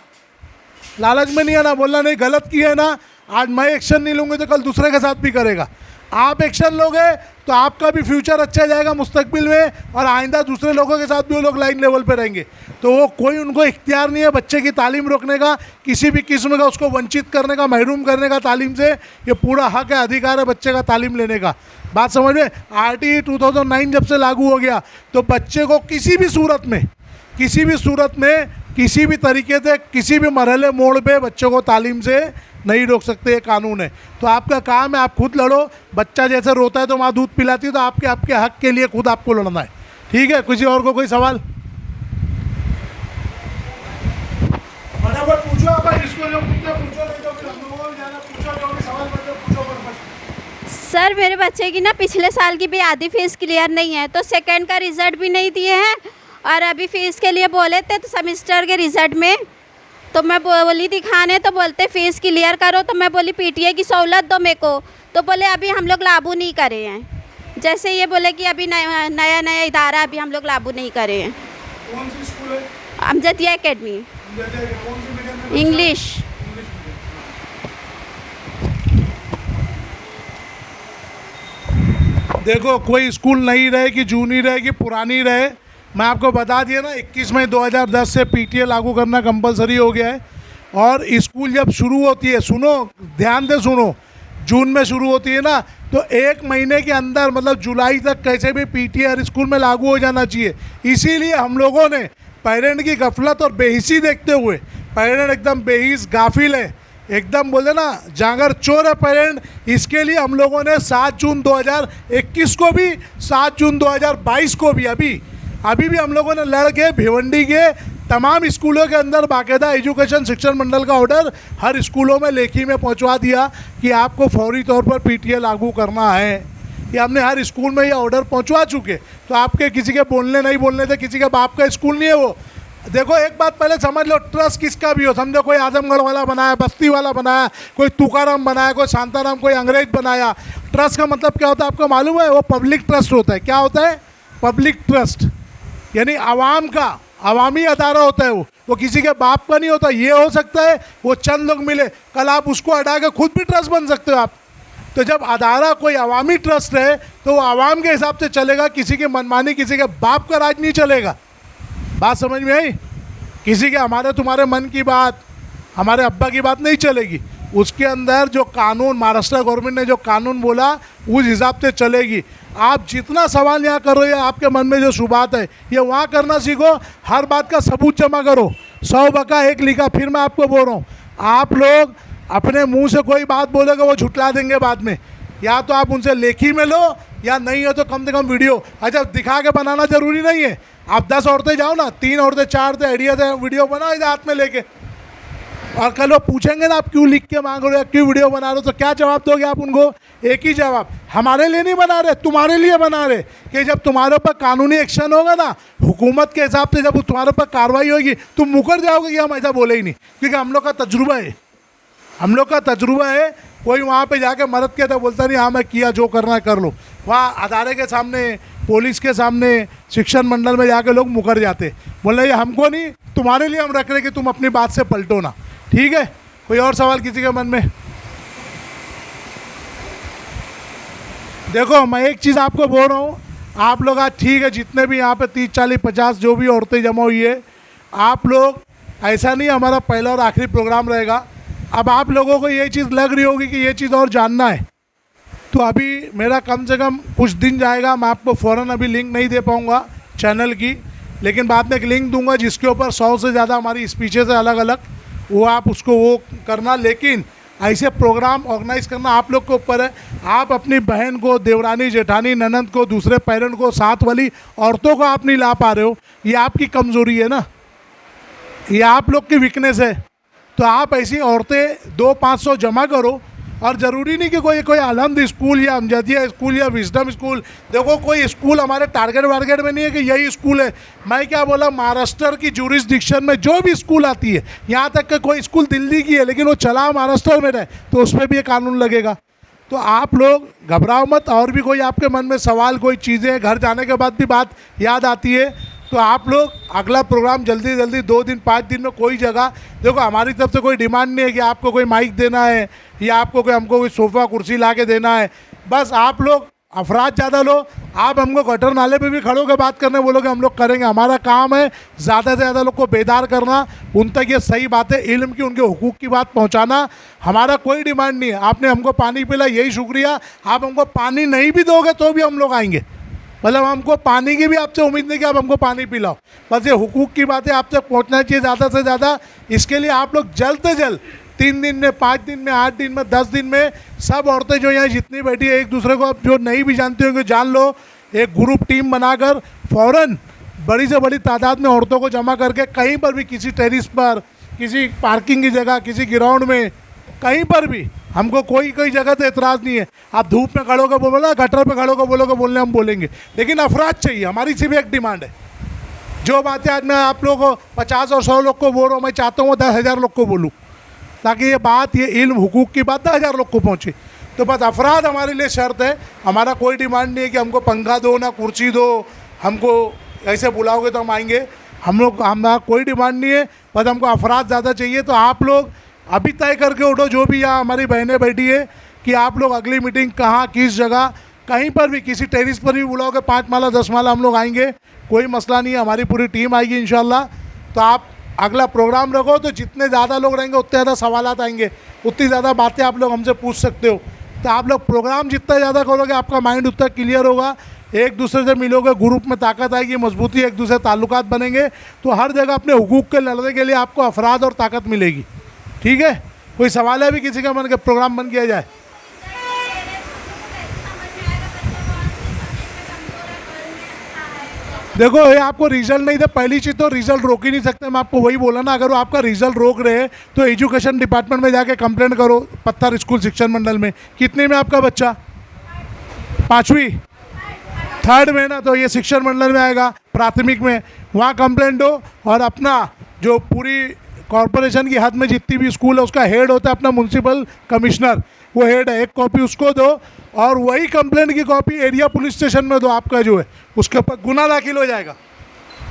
लालच में नहीं आना, बोलना नहीं गलत किया है ना, आज मैं एक्शन नहीं लूँगी तो कल दूसरे के साथ भी करेगा। आप एक्शन लोगे तो आपका भी फ्यूचर अच्छा जाएगा मुस्तकबिल में, और आइंदा दूसरे लोगों के साथ भी वो लोग लाइन लेवल पे रहेंगे। तो वो कोई उनको इख्तियार नहीं है बच्चे की तालीम रोकने का, किसी भी किस्म का उसको वंचित करने का, महरूम करने का तालीम से। ये पूरा हक है, अधिकार है बच्चे का तालीम लेने का। बात समझ में? RTE 2009 जब से लागू हो गया तो बच्चे को किसी भी सूरत में, किसी भी तरीके से, किसी भी मरहले मोड़ पे बच्चों को तालीम से नहीं रोक सकते, ये कानून है। तो आपका काम है आप खुद लड़ो। बच्चा जैसे रोता है तो माँ दूध पिलाती है, तो आपके हक के लिए खुद आपको लड़ना है, ठीक है? किसी और को कोई सवाल? फटाफट पूछो, आप जिसको जो पूछो, नहीं तो फिर हम लोगों को जाना। पूछो, जो भी सवाल बचे पूछो फटाफट। सर मेरे बच्चे की ना पिछले साल की भी आधी फीस क्लियर नहीं है, तो सेकंड का रिज़ल्ट भी नहीं दिए हैं, और अभी फ़ीस के लिए बोले थे तो सेमेस्टर के रिज़ल्ट में तो मैं बोली दिखाने, तो बोलते फ़ीस क्लियर करो। तो मैं बोली PTA की सहूलत दो मेरे को, तो बोले अभी हम लोग लागू नहीं करे हैं। जैसे ये बोले कि अभी नया इदारा अभी हम लोग लागू नहीं करे हैं। कौन सी स्कूल है? अमजदिया एकेडमी, कौन सी मीडियम में? इंग्लिश। देखो, कोई स्कूल नई रहे कि जूनी रहे कि पुरानी रहे, मैं आपको बता दिया ना 21 मई 2010 से PTA लागू करना कंपलसरी हो गया है। और स्कूल जब शुरू होती है, सुनो ध्यान से सुनो, जून में शुरू होती है ना, तो 1 महीने के अंदर मतलब जुलाई तक कैसे भी PTA हर स्कूल में लागू हो जाना चाहिए। इसीलिए हम लोगों ने पेरेंट की गफलत और बेहिसी देखते हुए, पेरेंट एकदम बेहिस गाफिल है, एकदम बोले ना जागर चोर है पेरेंट, इसके लिए हम लोगों ने 7 जून 2021 को भी, 7 जून 2022 को भी, अभी भी हम लोगों ने लड़ के भिवंडी के तमाम स्कूलों के अंदर बाकायदा एजुकेशन शिक्षण मंडल का ऑर्डर हर स्कूलों में लेखी में पहुंचवा दिया कि आपको फौरी तौर पर PTA लागू करना है। ये हमने हर स्कूल में ये ऑर्डर पहुंचवा चुके। तो आपके किसी के बोलने नहीं बोलने थे, किसी के बाप का स्कूल नहीं है वो। देखो एक बात पहले समझ लो, ट्रस्ट किसका भी हो, समझो कोई आजमगढ़ वाला बनाया, बस्ती वाला बनाया, कोई तुकाराम बनाया, कोई शांताराम, कोई अंग्रेज बनाया। ट्रस्ट का मतलब क्या होता है आपको मालूम है? वो पब्लिक ट्रस्ट होता है। क्या होता है? पब्लिक ट्रस्ट, यानी आवाम का, अवामी अदारा होता है वो किसी के बाप का नहीं होता। ये हो सकता है वो चंद लोग मिले, कल आप उसको हटा के खुद भी ट्रस्ट बन सकते हो आप। तो जब अदारा कोई अवामी ट्रस्ट है तो वो आवाम के हिसाब से चलेगा, किसी की मनमानी, किसी के बाप का राज नहीं चलेगा। बात समझ में आई? किसी के हमारे तुम्हारे मन की बात, हमारे अब्बा की बात नहीं चलेगी। उसके अंदर जो कानून, महाराष्ट्र गवर्नमेंट ने जो कानून बोला उस हिसाब से चलेगी। आप जितना सवाल यहाँ कर रहे हो, आपके मन में जो शुबात है ये वहाँ करना सीखो। हर बात का सबूत जमा करो, 100 बका 1 लिखा। फिर मैं आपको बोल रहा हूँ, आप लोग अपने मुंह से कोई बात बोलेगा वो झुटला देंगे बाद में। या तो आप उनसे लेखी में लो, या नहीं हो तो कम से कम वीडियो। अच्छा, दिखा के बनाना ज़रूरी नहीं है। आप 10 औरतें जाओ ना, 3 औरतें 4 औरतें आइडिया से वीडियो बनाओ इधर हाथ में लेके, और कल वो पूछेंगे ना आप क्यों लिख के मांग रहे हो, क्यों वीडियो बना रहे हो, तो क्या जवाब दोगे आप उनको? एक ही जवाब, हमारे लिए नहीं बना रहे, तुम्हारे लिए बना रहे। कि जब तुम्हारे ऊपर कानूनी एक्शन होगा ना, हुकूमत के हिसाब से जब तुम्हारे ऊपर कार्रवाई होगी, तुम मुकर जाओगे कि हम ऐसा बोले ही नहीं। क्योंकि हम लोग का तजुर्बा है, हम लोग का तजुर्बा है। कोई वहाँ पे जाके मदद किया तो बोलता नहीं हाँ मैं किया, जो करना है कर लो। वहाँ अदारे के सामने, पुलिस के सामने, शिक्षण मंडल में जाके लोग मुकर जाते, बोले ये हमको नहीं, तुम्हारे लिए हम रख रहे कि तुम अपनी बात से पलटो ना। ठीक है, कोई और सवाल किसी के मन में? देखो मैं एक चीज़ आपको बोल रहा हूँ, आप लोग आज ठीक है, जितने भी यहाँ पे 30, 40, 50 जो भी औरतें जमा हुई है, आप लोग ऐसा नहीं हमारा पहला और आखिरी प्रोग्राम रहेगा। अब आप लोगों को ये चीज़ लग रही होगी कि ये चीज़ और जानना है, तो अभी मेरा कम से कम कुछ दिन जाएगा। मैं आपको फ़ौरन अभी लिंक नहीं दे पाऊँगा चैनल की, लेकिन बाद में एक लिंक दूंगा जिसके ऊपर 100 से ज़्यादा हमारी स्पीचेस है अलग अलग, वो आप उसको वो करना। लेकिन ऐसे प्रोग्राम ऑर्गेनाइज करना आप लोग के ऊपर है। आप अपनी बहन को, देवरानी, जेठानी, ननंद को, दूसरे पेरेंट को, साथ वाली औरतों को आप नहीं ला पा रहे हो, ये आपकी कमज़ोरी है ना, ये आप लोग की वीकनेस है। तो आप ऐसी औरतें 200-500 जमा करो, और ज़रूरी नहीं कि कोई अलहमद स्कूल या अमजदिया स्कूल या विजडम स्कूल, देखो कोई स्कूल हमारे टारगेट वारगेट में नहीं है कि यही स्कूल है। मैं क्या बोला, महाराष्ट्र की जुरिस्डिक्शन में जो भी स्कूल आती है, यहाँ तक कि कोई स्कूल दिल्ली की है लेकिन वो चला महाराष्ट्र में रहे, तो उस पर भी ये कानून लगेगा। तो आप लोग घबराओ मत। और भी कोई आपके मन में सवाल, कोई चीज़ें घर जाने के बाद भी बात याद आती है, तो आप लोग अगला प्रोग्राम जल्दी जल्दी 2 दिन 5 दिन में कोई जगह, देखो हमारी तरफ से कोई डिमांड नहीं है कि आपको कोई माइक देना है या आपको कोई हमको कोई सोफ़ा कुर्सी ला के देना है। बस आप लोग अफराद ज़्यादा लो, आप हमको गटर नाले पे भी खड़ो के बात करने बोलोगे, हम लोग करेंगे। हमारा काम है ज़्यादा से ज़्यादा लोग को बेदार करना, उन तक ये सही बातें, इल्म की, उनके हुकूक की बात पहुंचाना। हमारा कोई डिमांड नहीं है, आपने हमको पानी पिला यही शुक्रिया, आप हमको पानी नहीं भी दोगे तो भी हम लोग आएंगे। मतलब हमको पानी की भी आपसे उम्मीद नहीं कि आप हमको पानी पिलाओ, बस ये हुकूक की बातें आप तक पहुँचना चाहिए ज़्यादा से ज़्यादा। इसके लिए आप लोग जल्द से जल्द 3 दिन में, 5 दिन में, 8 दिन में, 10 दिन में सब औरतें जो यहाँ जितनी बैठी है, एक दूसरे को जो नहीं भी जानती होंगे जान लो, एक ग्रुप टीम बनाकर फ़ौरन बड़ी से बड़ी तादाद में औरतों को जमा करके कहीं पर भी, किसी टेरिस पर, किसी पार्किंग की जगह, किसी ग्राउंड में, कहीं पर भी, हमको कोई जगह से एतराज़ नहीं है। आप धूप में खड़ोगे बोलो, गटर पे खड़ोगे बोलोगे, बोलने हम बोलेंगे, लेकिन अफराद चाहिए। हमारी सिर्फ एक डिमांड है, जो बातें आज मैं आप लोगों को 50 और 100 लोग को बोल रहा हूँ, मैं चाहता हूँ 10,000 लोग को बोलूँ, ताकि ये बात, ये इल्म हुकूक की बात 10,000 लोग को पहुँचे। तो बस अफराद हमारे लिए शर्त है, हमारा कोई डिमांड नहीं है कि हमको पंखा दो, ना कुर्सी दो, हमको ऐसे बुलाओगे तो हम आएंगे। हमारा कोई डिमांड नहीं है, बस हमको अफराद ज़्यादा चाहिए। तो आप लोग अभी तय करके उठो, जो भी यहाँ हमारी बहनें बैठी है, कि आप लोग अगली मीटिंग कहाँ, किस जगह, कहीं पर भी, किसी टेरिस पर भी बुलाओगे, 5 माला 10 माला हम लोग आएंगे, कोई मसला नहीं है। हमारी पूरी टीम आएगी इंशाल्लाह। तो आप अगला प्रोग्राम रखो, तो जितने ज़्यादा लोग रहेंगे उतने ज़्यादा सवालात आएंगे, उतनी ज़्यादा बातें आप लोग हमसे पूछ सकते हो। तो आप लोग प्रोग्राम जितना ज़्यादा करोगे आपका माइंड उतना क्लियर होगा, एक दूसरे से मिलोगे, ग्रुप में ताकत आएगी, मजबूती, एक दूसरे ताल्लुकात बनेंगे, तो हर जगह अपने हुकूक के लड़ने के लिए आपको अफराद और ताकत मिलेगी। ठीक है, कोई सवाल है भी किसी का? मन के प्रोग्राम बन किया जाए। देखो, ये आपको रिजल्ट नहीं दे, पहली चीज़ तो रिजल्ट रोक ही नहीं सकते। मैं आपको वही बोला ना, अगर वो आपका रिजल्ट रोक रहे हैं तो एजुकेशन डिपार्टमेंट में जाके कंप्लेंट करो, पत्थर स्कूल शिक्षण मंडल में। कितने में आपका बच्चा? 5वीं 3rd में ना, तो ये शिक्षण मंडल में आएगा, प्राथमिक में, वहाँ कंप्लेंट दो। और अपना जो पूरी कॉरपोरेशन की हद में जितनी भी स्कूल है उसका हेड होता है अपना म्यूनसिपल कमिश्नर, वो हेड है, एक कॉपी उसको दो, और वही कंप्लेंट की कॉपी एरिया पुलिस स्टेशन में दो। आपका जो है उसके ऊपर गुना दाखिल हो जाएगा,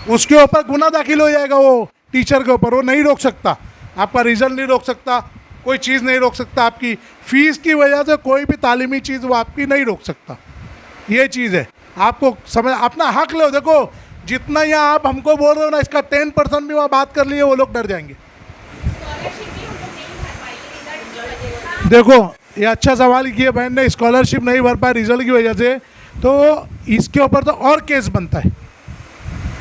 उसके ऊपर गुना दाखिल हो जाएगा वो टीचर के ऊपर। वो नहीं रोक सकता, आपका रिजल्ट नहीं रोक सकता, कोई चीज़ नहीं रोक सकता, आपकी फ़ीस की वजह से कोई भी तालीमी चीज़ वो आपकी नहीं रोक सकता। ये चीज़ है, आपको समझ, अपना हक लो। देखो, जितना यहाँ आप हमको बोल रहे हो ना, इसका 10% भी वहाँ बात कर लिए वो लोग डर जाएंगे। देखो, ये अच्छा सवाल किया बहन ने, स्कॉलरशिप नहीं भर पाए रिजल्ट की वजह से, तो इसके ऊपर तो और केस बनता है।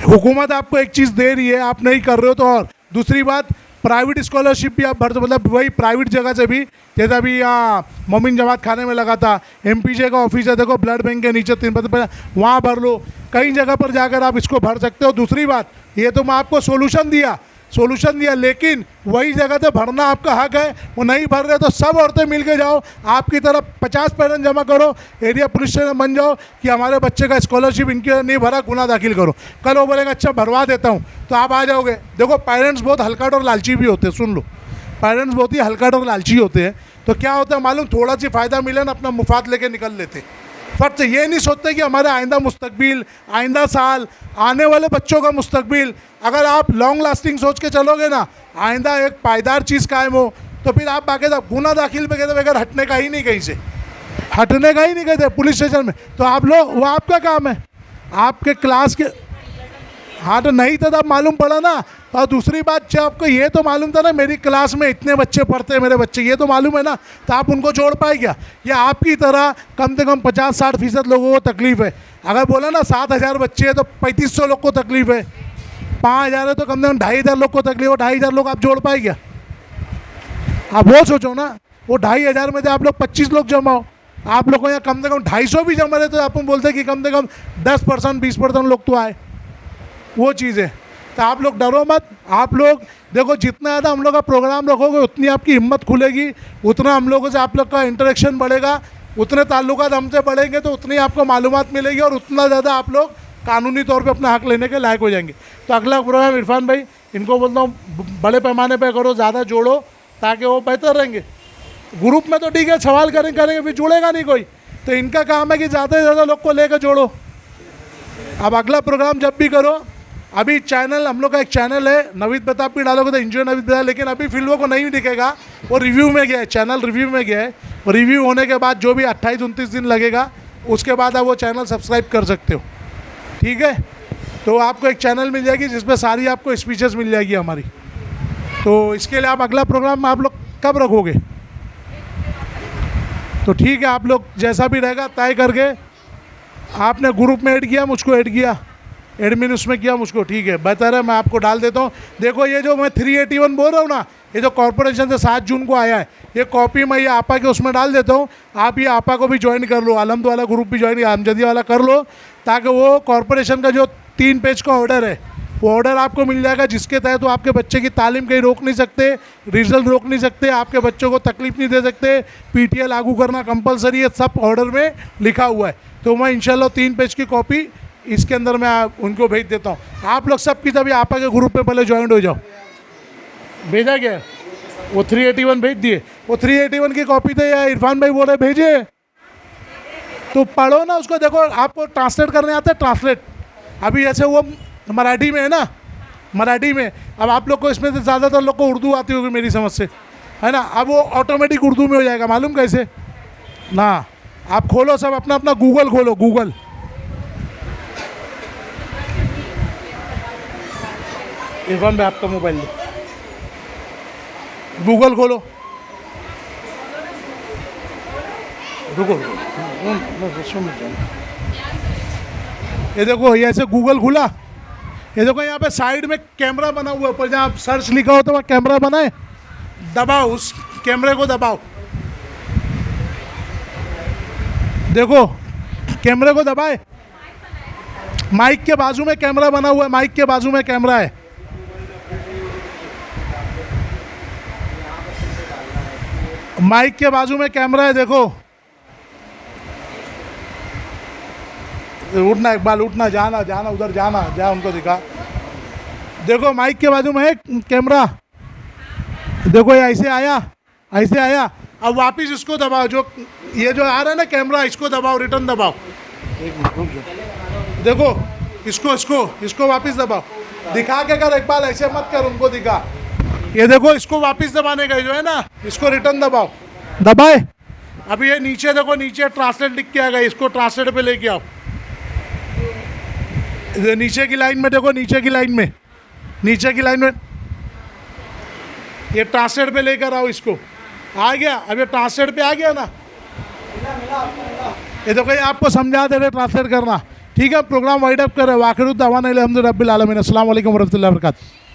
हुकूमत आपको एक चीज़ दे रही है, आप नहीं कर रहे हो तो। और दूसरी बात, प्राइवेट स्कॉलरशिप भी आप भर दो, मतलब वही प्राइवेट जगह से भी, जैसा अभी यहाँ मोमिन जमात खाने में लगा था, MPJ का ऑफिस है, देखो ब्लड बैंक के नीचे 3 वहाँ भर लो, कई जगह पर जाकर आप इसको भर सकते हो। दूसरी बात, ये तो मैं आपको सोल्यूशन दिया, लेकिन वही जगह से भरना आपका हक है। वो नहीं भर रहे तो सब औरतें मिल के जाओ, आपकी तरफ 50 पेरेंट्स जमा करो, एरिया पुलिस स्टेशन बन जाओ कि हमारे बच्चे का स्कॉलरशिप इनके नहीं भरा, गुना दाखिल करो। कल वो बोलेंगे अच्छा भरवा देता हूँ, तो आप आ जाओगे। देखो, पेरेंट्स बहुत हल्काट और लालची भी होते हैं, सुन लो, पेरेंट्स बहुत ही हल्काट और लालची होते हैं। तो क्या होता है मालूम, थोड़ा सी फ़ायदा मिले ना, अपना मुफाद लेके निकल लेते। फर्क से ये नहीं सोचते कि हमारा आइंदा मुस्तकबिल, आइंदा साल, आने वाले बच्चों का मुस्तकबिल, अगर आप लॉन्ग लास्टिंग सोच के चलोगे ना, आइंदा एक पायदार चीज़ कायम हो, तो फिर आप बाकायदा गुना दाखिल पे कहते बगैर हटने का ही नहीं, कहीं से हटने का ही नहीं कहते पुलिस स्टेशन में। तो आप लोग, वो आपका काम है, आपके क्लास के, हाँ तो नहीं था तब मालूम पड़ा ना। और दूसरी बात, जब आपको ये तो मालूम था ना मेरी क्लास में इतने बच्चे पढ़ते हैं, मेरे बच्चे, ये तो मालूम है ना, तो आप उनको जोड़ पाए क्या? या आपकी तरह कम से कम 50-60% लोगों को तकलीफ़ है। अगर बोला ना 7,000 बच्चे हैं तो 3500 लोग को तकलीफ़ है, 5,000 है तो कम से कम 2,500 लोग को तकलीफ है। 2,500 लोग आप जोड़ पाए क्या? आप वो सोचो ना, वो 2,500 में से आप लोग 25 लोग जमाओ, आप लोगों को यहाँ कम से कम 250 भी जमा रहे तो आप बोलते कि कम से कम 10% 20% लोग तो आए, वो चीज़ है। तो आप लोग डरो मत, आप लोग देखो, जितना ज़्यादा हम लोग का प्रोग्राम रखोगे उतनी आपकी हिम्मत खुलेगी, उतना हम लोगों से आप लोग का इंटरेक्शन बढ़ेगा, उतने ताल्लुकात हमसे बढ़ेंगे, तो उतनी आपको मालूमात मिलेगी और उतना ज़्यादा आप लोग कानूनी तौर पे अपना हक लेने के लायक हो जाएंगे। तो अगला प्रोग्राम इरफान भाई, इनको बोलता हूँ बड़े पैमाने पे करो, ज़्यादा जोड़ो, ताकि वो बेहतर रहेंगे। ग्रुप में तो ठीक है, सवाल करेंगे फिर जुड़ेगा नहीं कोई, तो इनका काम है कि ज़्यादा से ज़्यादा लोग को लेकर जोड़ो। अब अगला प्रोग्राम जब भी करो, अभी चैनल, हम लोग का एक चैनल है, नवीद बेताब भी डालोगे तो एंजॉय नवीद बेताब, लेकिन अभी फिल्मों को नहीं दिखेगा, वो रिव्यू में गया है, चैनल रिव्यू में गया है। रिव्यू होने के बाद जो भी 28-29 दिन लगेगा उसके बाद आप वो चैनल सब्सक्राइब कर सकते हो, ठीक है। तो आपको एक चैनल मिल जाएगी जिसमें सारी आपको स्पीचेस मिल जाएगी हमारी। तो इसके लिए आप अगला प्रोग्राम आप लोग कब रखोगे? तो ठीक है, आप लोग जैसा भी रहेगा तय करके, आपने ग्रुप में ऐड किया, मुझको ऐड किया, एडमिन उसमें किया मुझको, ठीक है, बेहतर है। मैं आपको डाल देता हूँ। देखो ये जो मैं 381 बोल रहा हूँ ना, ये जो कॉर्पोरेशन से 7 जून को आया है, ये कॉपी मैं ये आपा के उसमें डाल देता हूँ। आप ये आपा को भी ज्वाइन कर लो, आलमद वाला ग्रुप भी ज्वाइन, आमजदी वाला कर लो, ताकि वो कॉर्पोरेशन का जो 3 पेज का ऑर्डर है वो ऑर्डर आपको मिल जाएगा, जिसके तहत तो आपके बच्चे की तालीम कहीं रोक नहीं सकते, रिजल्ट रोक नहीं सकते, आपके बच्चों को तकलीफ नहीं दे सकते, पीटीए लागू करना कंपलसरी है, सब ऑर्डर में लिखा हुआ है। तो मैं इंशाल्लाह 3 पेज की कॉपी इसके अंदर मैं उनको भेज देता हूँ। आप लोग सब की तभी आपा के ग्रुप पे पहले ज्वाइन हो जाओ। भेजा गया वो 381 भेज दिए, वो 381 की कॉपी तो यार इरफान भाई बोल रहे भेजे, तो पढ़ो ना उसको। देखो आपको ट्रांसलेट करने आता है, ट्रांसलेट अभी ऐसे वो मराठी में है ना, मराठी में। अब आप लोग को इसमें से ज़्यादातर लोग को उर्दू आती होगी मेरी समझ से, है ना। अब वो ऑटोमेटिक उर्दू में हो जाएगा, मालूम कैसे ना। आप खोलो सब अपना अपना गूगल खोलो, गूगल। इरफान भाई आपका मोबाइल लो, गूगल खोलो, रुको ये देखो, ये ऐसे गूगल खुला, ये देखो यहाँ पे साइड में कैमरा बना हुआ है, ऊपर जहाँ सर्च लिखा हो तो वहाँ कैमरा बना है, दबाओ, उस कैमरे को दबाओ, देखो कैमरे को दबाए, माइक के बाजू में कैमरा बना हुआ है, माइक के बाजू में कैमरा है, माइक के बाजू में कैमरा है, देखो। उठना इकबाल, उठना, जाना जाना उधर, जाना जा, उनको दिखा। देखो माइक के बाजू में है कैमरा, देखो ये ऐसे आया, ऐसे आया। अब वापस इसको दबाओ, जो ये जो आ रहा है ना कैमरा, इसको दबाओ, रिटर्न दबाओ। एक मिनट रुक जाओ, देखो इसको इसको इसको वापस दबाओ, दिखा के कर इकबाल, ऐसे मत कर, उनको दिखा। ये देखो इसको वापस दबाने का जो है ना, इसको रिटर्न दबाओ, दबाए। अब ये नीचे देखो, नीचे ट्रांसलेट लिख के आएगा, इसको ट्रांसलेट पे लेके आओ। नीचे की लाइन में देखो, नीचे की लाइन में, नीचे की लाइन में ये ट्रांसलेट पे लेकर आओ, इसको आ गया। अब ये ट्रांसलेट पे आ गया ना, ये देखो ये आपको समझा दे रहे ट्रांसलेट करना, ठीक है। प्रोग्राम वाइड अप कर रहे हैं। वाखिर दावाना अल्हम्दुलिल्लाह रब्बिल आलमीन। अस्सलाम वालेकुम वरहमतुल्लाहि वबरकातुहू।